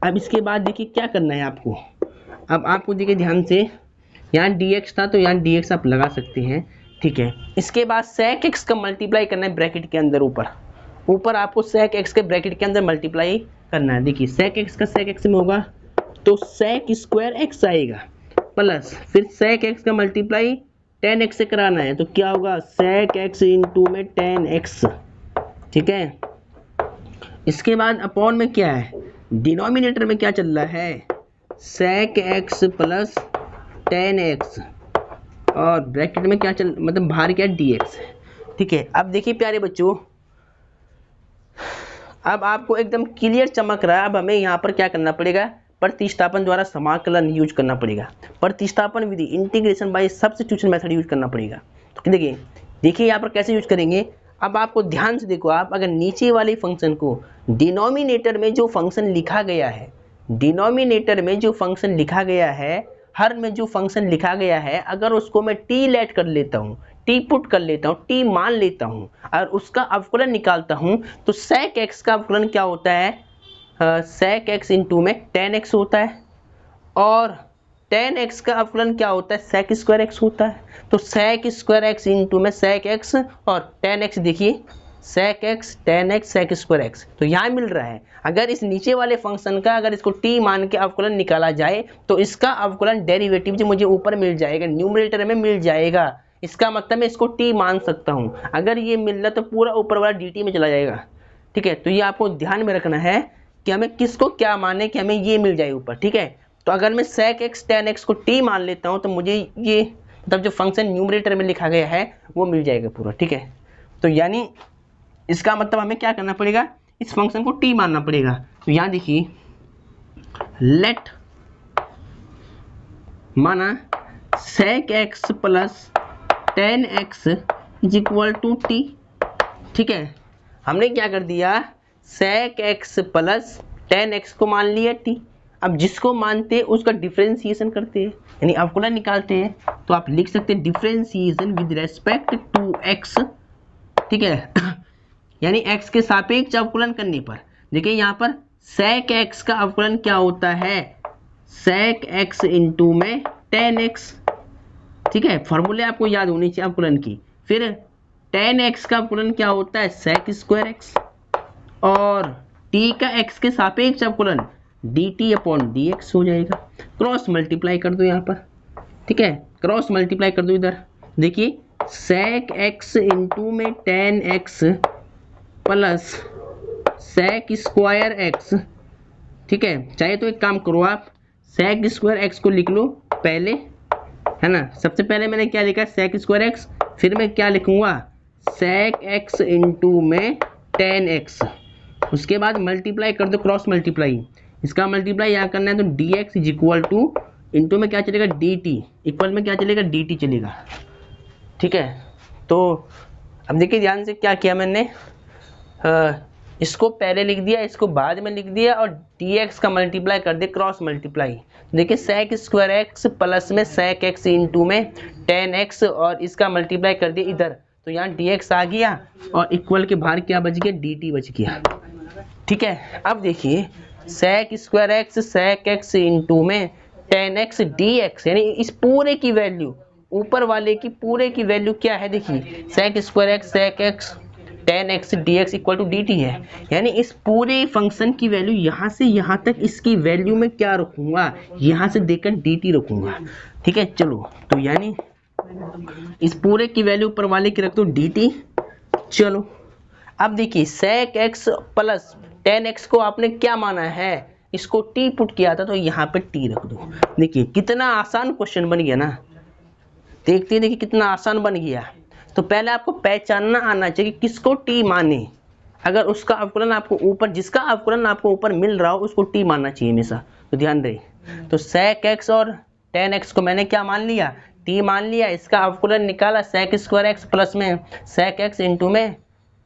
अब इसके बाद देखिए क्या करना है आपको, अब आपको देखिए ध्यान से, यहाँ dx था तो यहाँ dx आप लगा सकते हैं। ठीक है, इसके बाद sec x का मल्टीप्लाई करना है ब्रैकेट के अंदर, ऊपर आपको sec x के ब्रैकेट के अंदर मल्टीप्लाई करना है। देखिए sec x का sec x में होगा तो sec स्क्वायर x आएगा, प्लस फिर sec x का मल्टीप्लाई tan x से कराना है तो क्या होगा, sec x इंटू में tan x। ठीक है, इसके बाद अपॉन में क्या है, डिनोमिनेटर में क्या चल रहा है, sec x plus tan x और ब्रैकेट में क्या मतलब बाहर क्या dx है। ठीक है, अब देखिए प्यारे बच्चों, अब आपको एकदम क्लियर चमक रहा है। अब हमें यहाँ पर क्या करना पड़ेगा, प्रतिस्थापन द्वारा समाकलन यूज करना पड़ेगा। प्रतिस्थापन विधि, integration by substitution method use करना पड़ेगा। तो देखिए यहाँ पर कैसे यूज करेंगे। अब आपको ध्यान से देखो, आप अगर नीचे वाले फंक्शन को डिनोमिनेटर में जो फंक्शन लिखा गया है, डिनोमिनेटर में जो फंक्शन लिखा गया है, हर में जो फंक्शन लिखा गया है, अगर उसको मैं टी लेट कर लेता हूँ, टी पुट कर लेता हूँ, टी मान लेता हूँ और उसका अवकलन निकालता हूँ, तो sec x का अवकलन क्या होता है, sec x इंटू में tan x होता है और tan x का अवकलन क्या होता है, sec स्क्वायर x होता है। तो sec स्क्वायर x इंटू में sec x और tan x, देखिए sec x tan x sec square x, तो यहाँ मिल रहा है। अगर इस नीचे वाले फंक्शन का अगर इसको t मान के अवकलन निकाला जाए तो इसका अवकलन डेरिवेटिव जो मुझे ऊपर मिल जाएगा, न्यूमरेटर में मिल जाएगा। इसका मतलब मैं इसको t मान सकता हूँ। अगर ये मिल रहा तो पूरा ऊपर वाला dt में चला जाएगा। ठीक है, तो ये आपको ध्यान में रखना है कि हमें किसको क्या माने कि हमें ये मिल जाए ऊपर। ठीक है, तो अगर मैं sec x tan x को t मान लेता हूँ तो मुझे ये मतलब जो फंक्शन न्यूमरेटर में लिखा गया है वो मिल जाएगा पूरा। ठीक है, तो यानी इसका मतलब हमें क्या करना पड़ेगा, इस फंक्शन को t मानना पड़ेगा। तो यहाँ देखिए, लेट माना sec x plus tan x is equal to t. ठीक है, हमने क्या कर दिया, sec x plus tan x को मान लिया t। अब जिसको मानते हैं उसका डिफरेंशिएशन करते हैं, यानी अवकलन निकालते हैं। तो आप लिख सकते हैं differentiation with respect to x। ठीक है, यानी x के सापेक्ष अवकलन करने पर, देखिए यहाँ पर sec x का अवकलन क्या होता है, sec x इंटू में tan x। ठीक है, फॉर्मूले आपको याद होनी चाहिए अवकलन की। फिर tan x का अवकलन क्या होता है, sec स्क्वायर x और t का x के सापेक्ष अवकलन dt अपॉन dx हो जाएगा। क्रॉस मल्टीप्लाई कर दो यहाँ पर। ठीक है, क्रॉस मल्टीप्लाई कर दो इधर। देखिए sec x इंटू में tan x plus sec square x। ठीक है, चाहे तो एक काम करो आप sec स्क्वायर x को लिख लो पहले, है ना। सबसे पहले मैंने क्या लिखा, sec स्क्वायर x, फिर मैं क्या लिखूंगा, sec x इंटू में tan x। उसके बाद मल्टीप्लाई कर दो, क्रॉस मल्टीप्लाई। इसका मल्टीप्लाई यहाँ करना है तो dx is equal two into में क्या चलेगा, dt, इक्वल में क्या चलेगा, dt चलेगा। ठीक है, तो अब देखिए ध्यान से क्या किया मैंने, इसको पहले लिख दिया, इसको बाद में लिख दिया और dx का मल्टीप्लाई कर दिया, क्रॉस मल्टीप्लाई। देखिए sec स्क्वायर x प्लस में sec x इंटू में tan x और इसका मल्टीप्लाई कर दिया इधर, तो यहाँ dx आ गया और इक्वल के बाहर क्या बच गया, dt बच गया। ठीक है, अब देखिए sec square x sec x into में tan x dx, यानी इस पूरे की वैल्यू, ऊपर वाले की पूरे की वैल्यू क्या है, देखिए sec square x sec x tan x dx equal to dt है। यानी इस पूरे फंक्शन की वैल्यू यहाँ से यहाँ तक, इसकी वैल्यू में क्या रखूंगा, यहाँ से देकर dt रखूंगा। ठीक है, चलो तो यानी इस पूरे की वैल्यू ऊपर वाले की रख दो dt। चलो अब देखिए sec x plus tan x को आपने क्या माना है, इसको t पुट किया था तो यहाँ पे t रख दो। देखिए कितना आसान क्वेश्चन बन गया ना, देखते देखिए कितना आसान बन गया। तो पहले आपको पहचानना आना चाहिए कि किसको t माने। अगर उसका अवकलन आपको ऊपर, जिसका अवकलन आपको ऊपर मिल रहा हो उसको t मानना चाहिए हमेशा, तो ध्यान रहे। तो sec x और tan x को मैंने क्या मान लिया, t मान लिया। इसका अवकलन निकाला sec स्क्वायर x प्लस में sec x इंटू में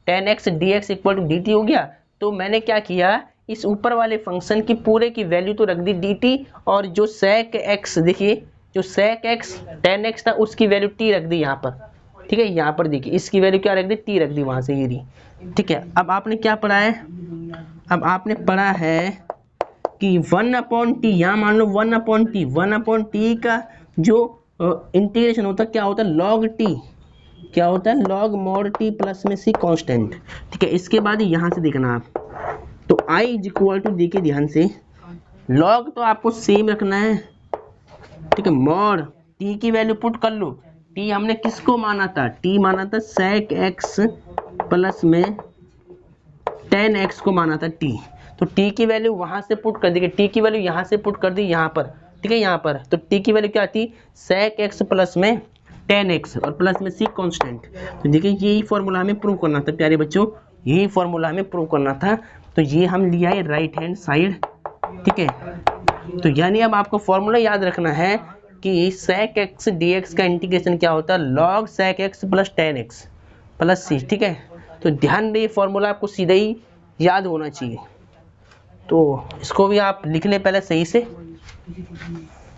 tan x dx equal to dt हो गया। तो मैंने क्या किया, इस ऊपर वाले फंक्शन की पूरे की वैल्यू तो रख दी dt, और जो sec x, देखिए जो sec x tan x था उसकी वैल्यू t रख दी यहाँ पर। ठीक है, यहाँ पर देखिए इसकी वैल्यू क्या रख दी, t रख दी वहां से, ये रही। ठीक है, अब आपने क्या पढ़ा है, अब आपने पढ़ा है कि 1/t, यहाँ मान लो 1/t, 1/t का जो इंटीग्रेशन होता है क्या होता है, log t, क्या होता है, log mod t प्लस में c कांस्टेंट। ठीक है, इसके बाद यहाँ से देखना आप, तो i इज इक्वल टू, देखिए ध्यान से, log तो आपको सेम रखना है। ठीक है, mod t की वैल्यू पुट कर लो, t हमने किसको माना था, t माना था sec x प्लस में tan x को माना था t। तो t की वैल्यू वहां से पुट कर दी, t की वैल्यू यहाँ से पुट कर दी यहाँ पर। ठीक है, यहाँ पर तो t की वैल्यू क्या थी, sec x प्लस में tan x और प्लस में c कांस्टेंट। तो देखिए यही फॉर्मूला हमें प्रूव करना था प्यारे बच्चों, यही फॉर्मूला हमें प्रूव करना था। तो ये हम लिया है राइट हैंड साइड, ठीक है। तो यानी अब आपको फॉर्मूला याद रखना है कि sec x dx का इंटीग्रेशन क्या होता है, log sec x plus tan x plus c, ठीक है। तो ध्यान दें फॉर्मूला आपको सीधा ही याद होना चाहिए, तो इसको भी आप लिख लें पहले सही से।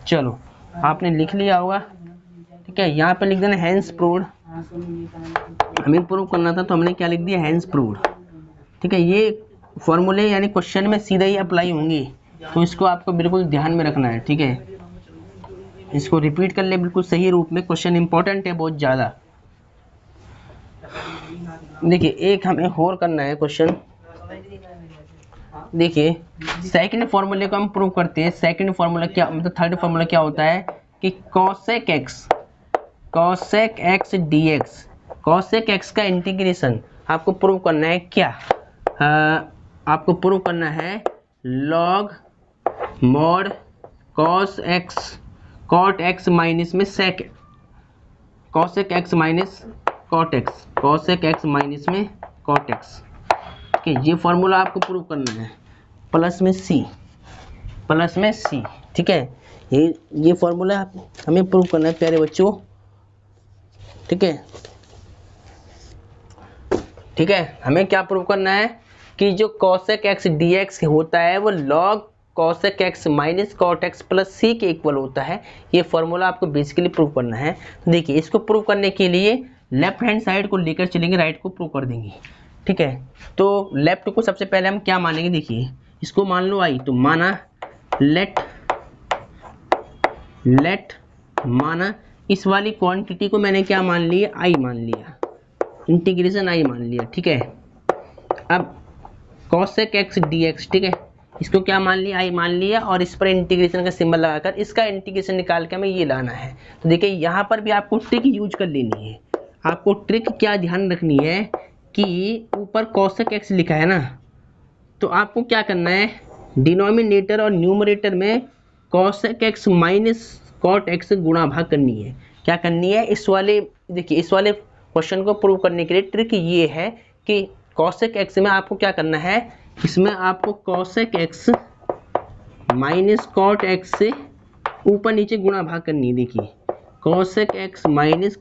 चलो आपने लिख लिया होगा, ठीक है। यहाँ पे लिख देना हैंस प्रूव्ड, हमें प्रूव करना था तो हमने क्या लिख दिया, हैंस प्रूव्ड, ठीक है। ये फॉर्मूले यानी क्वेश्चन में सीधा ही अप्लाई होंगे, तो इसको आपको बिल्कुल ध्यान में रखना है, ठीक है। इसको रिपीट कर ले बिल्कुल सही रूप में, क्वेश्चन इंपॉर्टेंट है बहुत ज़्यादा। देखिए एक हमें और करना है क्वेश्चन, देखिए सेकंड फॉर्मूले को हम प्रूव करते हैं। सेकंड फॉर्मूला क्या मतलब थर्ड फॉर्मूला क्या होता है कि cosec x dx, cosec x का इंटीग्रेशन आपको प्रूव करना है क्या, आपको प्रूव करना है log mod cos x minus में sec cosec x minus cot x, cosec x minus में cot x, ठीक है। ये फॉर्मूला आपको प्रूव करना है प्लस में c, ठीक है। ये फॉर्मूला हमें प्रूव करना है प्यारे बच्चों, ठीक है, ठीक है। हमें क्या प्रूव करना है कि जो cosec x dx होता है वो log cosec x minus cot x plus c के इक्वल होता है। ये फॉर्मूला आपको बेसिकली प्रूव करना है। तो देखिए इसको प्रूव करने के लिए लेफ्ट हैंड साइड को लेकर चलेंगे, राइट को प्रूव कर देंगे, ठीक है। तो लेफ्ट को सबसे पहले हम क्या मानेंगे, देखिए इसको मान लो i, तो माना लेट माना इस वाली क्वांटिटी को मैंने क्या मान लिया, i मान लिया, इंटीग्रेशन i मान लिया, ठीक है। अब cosec x dx, ठीक है, इसको क्या मान लिया, i मान लिया, और इस पर इंटीग्रेशन का सिंबल लगाकर इसका इंटीग्रेशन निकाल के हमें ये लाना है। तो देखिए यहाँ पर भी आपको ट्रिक यूज कर लेनी है। आपको ट्रिक क्या ध्यान रखनी है कि ऊपर cosec x लिखा है ना, तो आपको क्या करना है, डिनोमिनेटर और न्यूमरेटर में cosec x minus cot x गुणा भाग करनी है। क्या करनी है, इस वाले देखिए इस वाले क्वेश्चन को प्रूव करने के लिए ट्रिक ये है कि cosec x में आपको क्या करना है, इसमें आपको cosec x minus cot x से ऊपर नीचे गुणा भाग करनी है। देखिए cosec x minus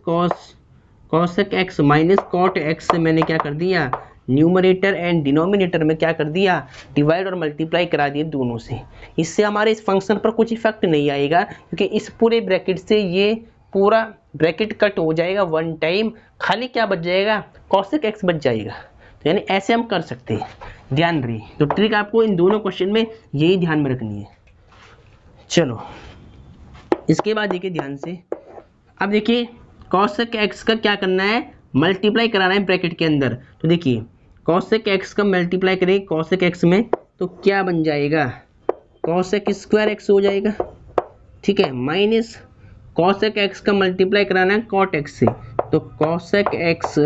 cosec x minus cot x से मैंने क्या कर दिया, न्यूमरेटर एंड डिनोमिनेटर में क्या कर दिया, डिवाइड और मल्टीप्लाई करा दिए दोनों से। इससे हमारे इस फंक्शन पर कुछ इफेक्ट नहीं आएगा, क्योंकि इस पूरे ब्रैकेट से ये पूरा ब्रैकेट कट हो जाएगा वन टाइम, खाली क्या बच जाएगा, cosec x बच जाएगा। तो यानी ऐसे हम कर सकते हैं, ध्यान रही। तो ट्रिक आपको इन दोनों क्वेश्चन में यही ध्यान में रखनी है। चलो इसके बाद देखिए ध्यान से, अब देखिए cosec x का क्या करना है, मल्टीप्लाई कराना है ब्रैकेट के अंदर। तो देखिए cosec x का मल्टीप्लाई करें cosec x में, तो क्या बन जाएगा, cosec स्क्वायर x हो जाएगा, ठीक है, माइनस cosec x का मल्टीप्लाई कराना है cot x से, तो cosec x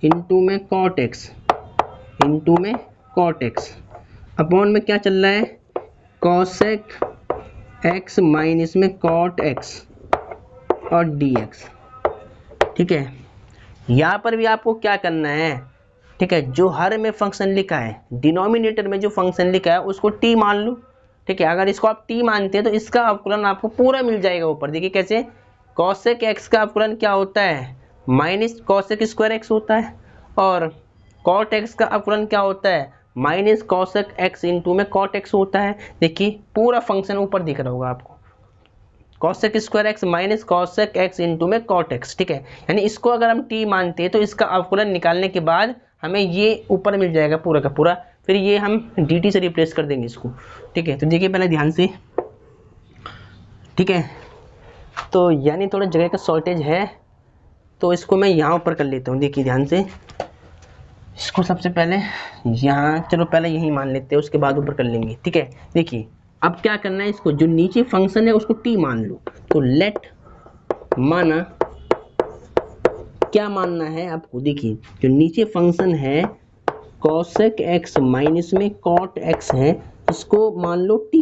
इंटू में cot x अपॉन में क्या चल रहा है, cosec x माइनस में cot x और dx, ठीक है। यहाँ पर भी आपको क्या करना है, ठीक है, जो हर में फंक्शन लिखा है, डिनोमिनेटर में जो फंक्शन लिखा है उसको t मान लो, ठीक है। अगर इसको आप t मानते हैं तो इसका अवकलन आपको पूरा मिल जाएगा ऊपर। देखिए कैसे, cosec x का अवकलन क्या होता है, माइनस cosec स्क्वायर x होता है, और cot x का अवकलन क्या होता है, माइनस cosec x इंटू में cot x होता है। देखिए पूरा फंक्शन ऊपर दिख रहा होगा आपको, cosec square x minus cosec x into में cot x, ठीक है। यानी इसको अगर हम t मानते हैं तो इसका अवकलन निकालने के बाद हमें ये ऊपर मिल जाएगा पूरा का पूरा, फिर ये हम dt से रिप्लेस कर देंगे इसको, ठीक है। तो देखिए पहले ध्यान से, ठीक है, तो यानी थोड़ा जगह का शॉर्टेज है, तो इसको मैं यहाँ ऊपर कर लेता हूँ। देखिए ध्यान से, इसको सबसे पहले यहाँ, चलो पहले यही मान लेते हैं, उसके बाद ऊपर कर लेंगे, ठीक है। देखिए अब क्या करना है, इसको जो नीचे फंक्शन है उसको t मान लो, तो लेट माना, क्या मानना है आपको, देखिए जो नीचे फंक्शन है cosec x माइनस में cot x है, इसको मान लो t।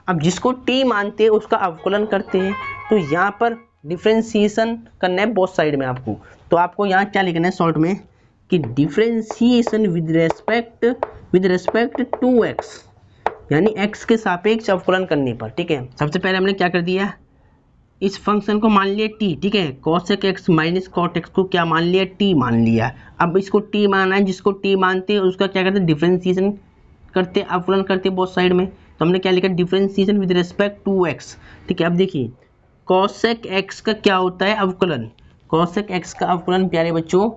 अब जिसको t मानते हैं उसका अवकलन करते हैं, तो यहाँ पर डिफ्रेंशिएशन करना है बोथ साइड में आपको। तो आपको यहाँ क्या लिखना है शॉर्ट में कि differentiation with respect with respect to x, यानी x के सापेक्ष अवकलन करने पर। ठीक है, सबसे पहले हमने क्या कर दिया, इस फंक्शन को मान लिया t। ठीक है, cosec x minus cot x को क्या मान लिया, t मान लिया। अब इसको t माना है, जिसको t मानते हैं उसका क्या करते हैं, डिफरेंशिएशन करते, अवकलन करते बोथ साइड में। तो हमने क्या लिखा, differentiation with respect to x। ठीक है, अब देखिए cosec x का क्या होता है, अवकलन। cosec x का अवकलन प्यारे बच्चों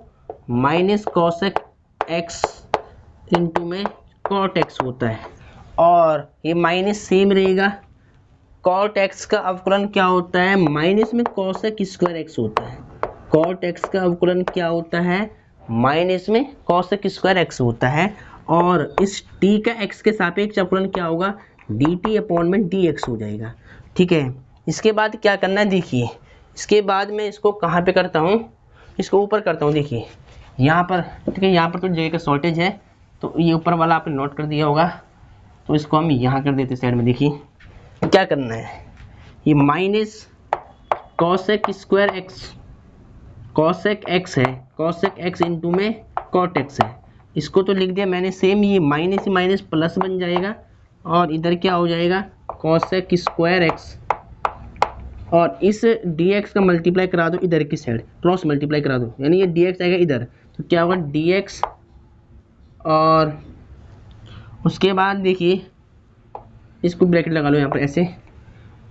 माइनस cosec x इंटू में cot x होता है, और ये माइनस सेम रहेगा। cot x का अवकलन क्या होता है, माइनस में cosec स्क्वायर x होता है। cot x का अवकलन क्या होता है, माइनस में cosec स्क्वायर x होता है, और इस t का x के सापेक्ष अवकलन क्या होगा, dt अपॉन में dx हो जाएगा। ठीक है, इसके बाद क्या करना है, देखिए इसके बाद मैं इसको कहाँ पे करता हूँ, इसको ऊपर करता हूँ। देखिए यहाँ पर, ठीक है, यहाँ पर तो जगह का शॉर्टेज है, तो ये ऊपर वाला आपने नोट कर दिया होगा, तो इसको हम यहाँ कर देते साइड में। देखिए क्या करना है, ये minus cosec square x, cosec x है, cosec x इंटू में cot x है, इसको तो लिख दिया मैंने सेम, ये माइनस माइनस प्लस बन जाएगा, और इधर क्या हो जाएगा cosec स्क्वायर x, और इस dx का मल्टीप्लाई करा दो इधर की साइड, क्रॉस मल्टीप्लाई करा दो, यानी ये dx आएगा इधर, तो क्या होगा dx, और उसके बाद देखिए इसको ब्रैकेट लगा लो यहाँ पर ऐसे,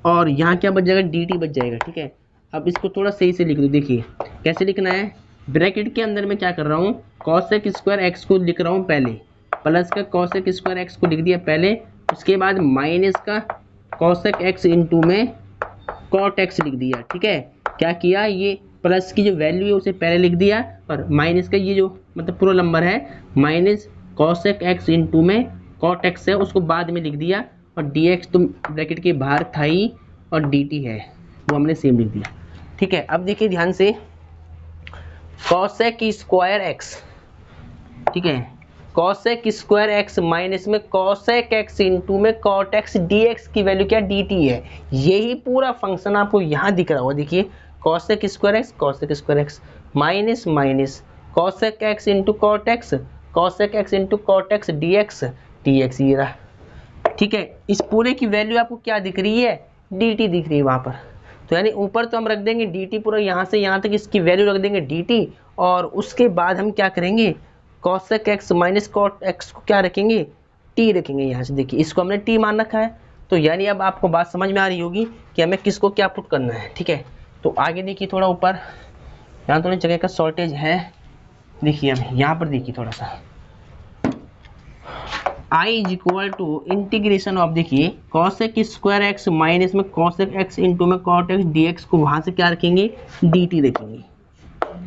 और यहाँ क्या बच जाएगा, dt बच जाएगा। ठीक है, अब इसको थोड़ा सही से लिख दो। देखिए कैसे लिखना है, ब्रैकेट के अंदर मैं क्या कर रहा हूँ, cosec स्क्वायर x को लिख रहा हूँ पहले, प्लस का cosec स्क्वायर x को लिख दिया पहले, उसके बाद माइनस का cosec x इंटू में cot x लिख दिया। ठीक है, क्या किया, ये प्लस की जो वैल्यू है उसे पहले लिख दिया, और माइनस का ये जो मतलब पूरा नंबर है माइनस cosec x इंटू में cot x है उसको बाद में लिख दिया, और dx तो ब्रैकेट के बाहर था ही, और dt है वो हमने सेम लिख दिया। ठीक है, अब देखिए ध्यान से cosec स्क्वायर x, ठीक है, cosec स्क्वायर x माइनस में cosec x इंटू में cot x dx की वैल्यू क्या, dt है। यही पूरा फंक्शन आपको यहाँ दिख रहा होगा। देखिए cosec square x minus minus cosec x into cot x into cot x dx ये रहा। ठीक है, इस पूरे की वैल्यू आपको क्या दिख रही है, dt दिख रही है वहाँ पर। तो यानी ऊपर तो हम रख देंगे dt, पूरा यहाँ से यहाँ तक इसकी वैल्यू रख देंगे dt, और उसके बाद हम क्या करेंगे, cosec x minus cot x को क्या रखेंगे, t रखेंगे यहाँ से। देखिए इसको हमने t मान रखा है, तो यानी अब आपको बात समझ में आ रही होगी कि हमें किसको क्या पुट करना है। ठीक है, तो आगे देखिए थोड़ा ऊपर, यहाँ थोड़ी जगह का शॉर्टेज है। देखिए अब यहाँ पर देखिए थोड़ा सा, I is equal to integration of, देखिए cosec स्क्वायर x माइनस में cosec x इंटू में cot x dx को वहाँ से क्या रखेंगे, dt रखेंगे,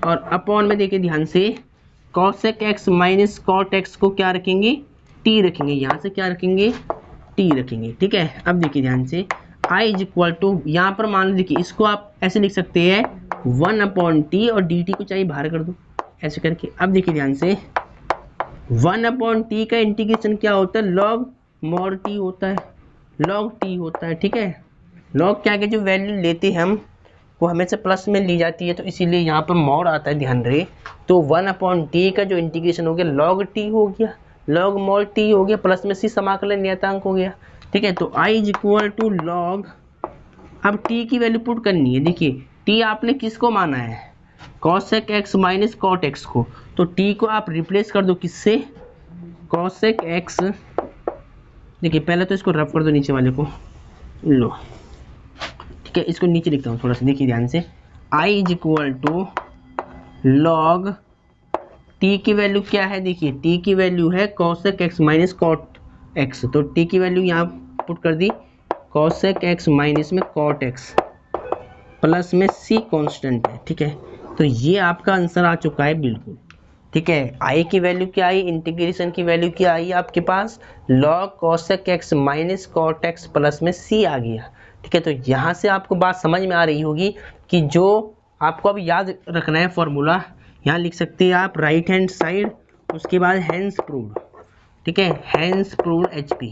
और अपॉन में देखिए ध्यान से cosec x minus cot x को क्या रखेंगे, t रखेंगे, यहाँ से क्या रखेंगे, t रखेंगे। ठीक है, अब देखिए ध्यान से I इज इक्वल टू, यहाँ पर मान लो देखिए इसको आप ऐसे लिख सकते हैं 1/t, और dt को चाहिए बाहर कर दो ऐसे करके। अब देखिए ध्यान से 1/t का इंटीग्रेशन क्या होता है, log mod t होता है, log t होता है। ठीक है, log क्या के जो वैल्यू लेते हैं हम वो हमेशा प्लस में ली जाती है, तो इसीलिए यहाँ पर mod आता है, ध्यान रहे। तो 1/t का जो इंटीग्रेशन हो गया log t हो गया, log mod t हो गया, प्लस में c समाकलन नियतांक हो गया। ठीक है, तो I is equal to log, अब t की वैल्यू पुट करनी है। देखिए t आपने किसको माना है, cosec x minus cot x को, तो t को आप रिप्लेस कर दो किससे, cosec x। देखिए पहले तो इसको रफ कर दो नीचे वाले को, लो ठीक है, इसको नीचे लिखता हूँ थोड़ा सा। देखिए ध्यान से I is equal to log t की वैल्यू क्या है, देखिए t की वैल्यू है cosec x minus cot x, तो t की वैल्यू यहाँ पुट कर दी cosec x माइनस में cot x, प्लस में c कांस्टेंट है। ठीक है, तो ये आपका आंसर आ चुका है बिल्कुल। ठीक है, I की वैल्यू क्या आई, इंटीग्रेशन की वैल्यू क्या आई आपके पास, log cosec x minus cot x plus में c आ गया। ठीक है, तो यहाँ से आपको बात समझ में आ रही होगी कि जो आपको अब याद रखना है फॉर्मूला, यहाँ लिख सकते हैं आप राइट हैंड साइड, उसके बाद हैंस प्रूव्ड। ठीक है, हैंस प्रूव्ड HP,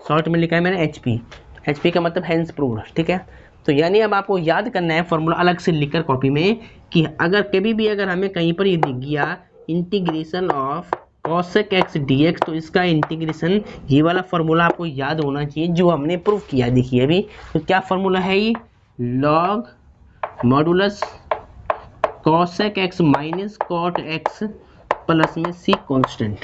शॉर्ट में लिखा है मैंने HP का मतलब हैंस प्रूव्ड। ठीक है, तो यानी अब आपको याद करना है फॉर्मूला अलग से लिखकर कॉपी में, कि अगर कभी भी अगर हमें कहीं पर ये दिख गया integration of cosec x dx, तो इसका इंटीग्रेशन, ये वाला फॉर्मूला आपको याद होना चाहिए जो हमने प्रूव किया। देखिए अभी तो क्या फॉर्मूला है ये, log modulus cosec x minus cot x plus में c कांस्टेंट।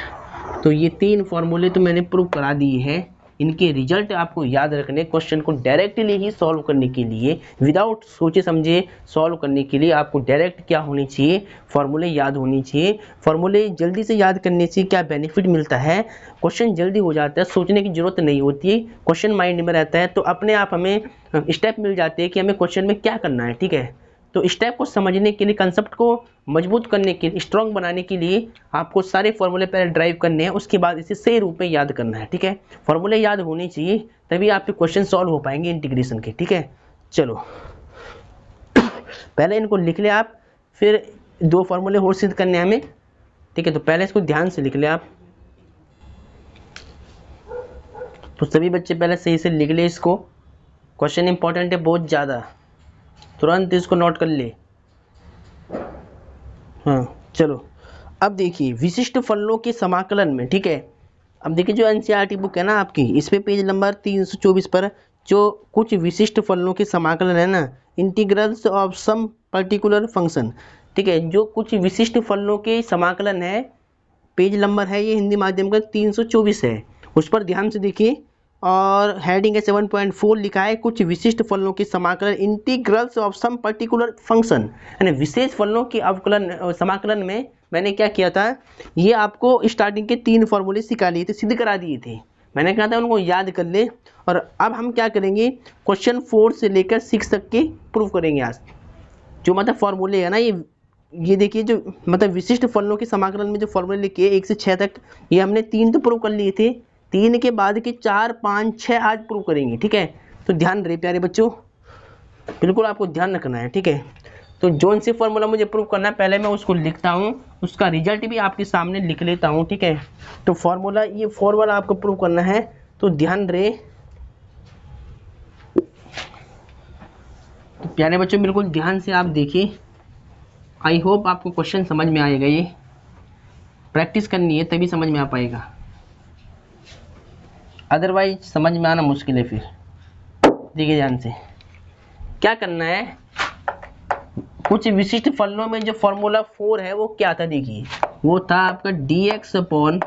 तो ये तीन फॉर्मूले तो मैंने प्रूव करा दिए हैं। इनके रिजल्ट आपको याद रखने, क्वेश्चन को डायरेक्टली ही सॉल्व करने के लिए, विदाउट सोचे समझे सॉल्व करने के लिए आपको डायरेक्ट क्या होनी चाहिए, फॉर्मूले याद होनी चाहिए। फॉर्मूले जल्दी से याद करने से क्या बेनिफिट मिलता है, क्वेश्चन जल्दी हो जाता है, सोचने की जरूरत नहीं होती, क्वेश्चन माइंड में रहता है, तो अपने आप हमें स्टेप मिल जाते हैं कि हमें क्वेश्चन में क्या करना है। ठीक है, तो स्टेप को समझने के लिए, कंसेप्ट को मजबूत करने के लिए, स्ट्रॉन्ग बनाने के लिए आपको सारे फॉर्मूले पहले ड्राइव करने हैं, उसके बाद इसे सही रूप में याद करना है। ठीक है, फॉर्मूले याद होने चाहिए, तभी आपके क्वेश्चन सॉल्व हो पाएंगे इंटीग्रेशन के। ठीक है, चलो पहले इनको लिख ले आप, फिर दो फॉर्मूले और सिद्ध करने हैं हमें। ठीक है, तो पहले इसको ध्यान से लिख ले आप। तो सभी बच्चे पहले सही से लिख ले इसको, क्वेश्चन इंपॉर्टेंट है बहुत ज़्यादा, तुरंत इसको नोट कर ले। हाँ चलो, अब देखिए विशिष्ट फलनों के समाकलन में। ठीक है, अब देखिए जो एनसीईआरटी बुक है ना आपकी, इस पे पेज नंबर 324 पर जो कुछ विशिष्ट फलनों के समाकलन है ना, integrals of some particular function. ठीक है, जो कुछ विशिष्ट फलनों के समाकलन है, पेज नंबर है ये हिंदी माध्यम का 324 है, उस पर ध्यान से देखिए। और हेडिंग है 7.4 लिखा है, कुछ विशिष्ट फलनों के समाकलन, integrals of some particular function, यानी विशेष फलनों के अवकलन समाकलन में मैंने क्या किया था, ये आपको स्टार्टिंग के तीन फॉर्मूले सिखा लिए थे, सिद्ध करा दिए थे। मैंने कहा था उनको याद कर ले। और अब हम क्या करेंगे, क्वेश्चन 4 से लेकर 6 तक के प्रूव करेंगे आज। जो मतलब फॉर्मूले है ना, ये देखिए जो मतलब विशिष्ट फलनों के समाकलन में जो फॉर्मूले लिखे 1 से 6 तक, ये हमने 3 तो प्रूव कर लिए थे, 3 के बाद के 4, 5, 6 आज प्रूव करेंगे। ठीक है, तो ध्यान रहे प्यारे बच्चों, बिल्कुल आपको ध्यान रखना है। ठीक है, तो जोन से फॉर्मूला मुझे प्रूव करना है, पहले मैं उसको लिखता हूँ, उसका रिजल्ट भी आपके सामने लिख लेता हूँ। ठीक है, तो फॉर्मूला, ये फॉर्मूला आपको प्रूव करना है, तो ध्यान रहे। तो प्यारे बच्चों बिल्कुल ध्यान से आप देखिए, आई होप आपको क्वेश्चन समझ में आएगा। ये प्रैक्टिस करनी है तभी समझ में आ पाएगा, अदरवाइज समझ में आना मुश्किल है। फिर देखिए ध्यान से क्या करना है, कुछ विशिष्ट फलनों में जो फॉर्मूला 4 है वो क्या था, देखिए वो था आपका dx अपॉन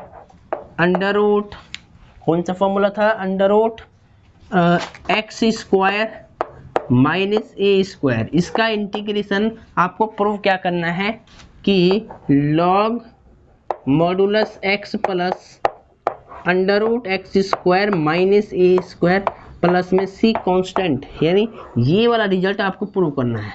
अंडर रूट, कौन सा फॉर्मूला था, under root x square minus ए स्क्वायर। इसका इंटीग्रेशन आपको प्रूव क्या करना है कि log modulus x plus under root x square minus ए स्क्वायर प्लस में सी कांस्टेंट, यानी ये वाला रिजल्ट आपको प्रूव करना है।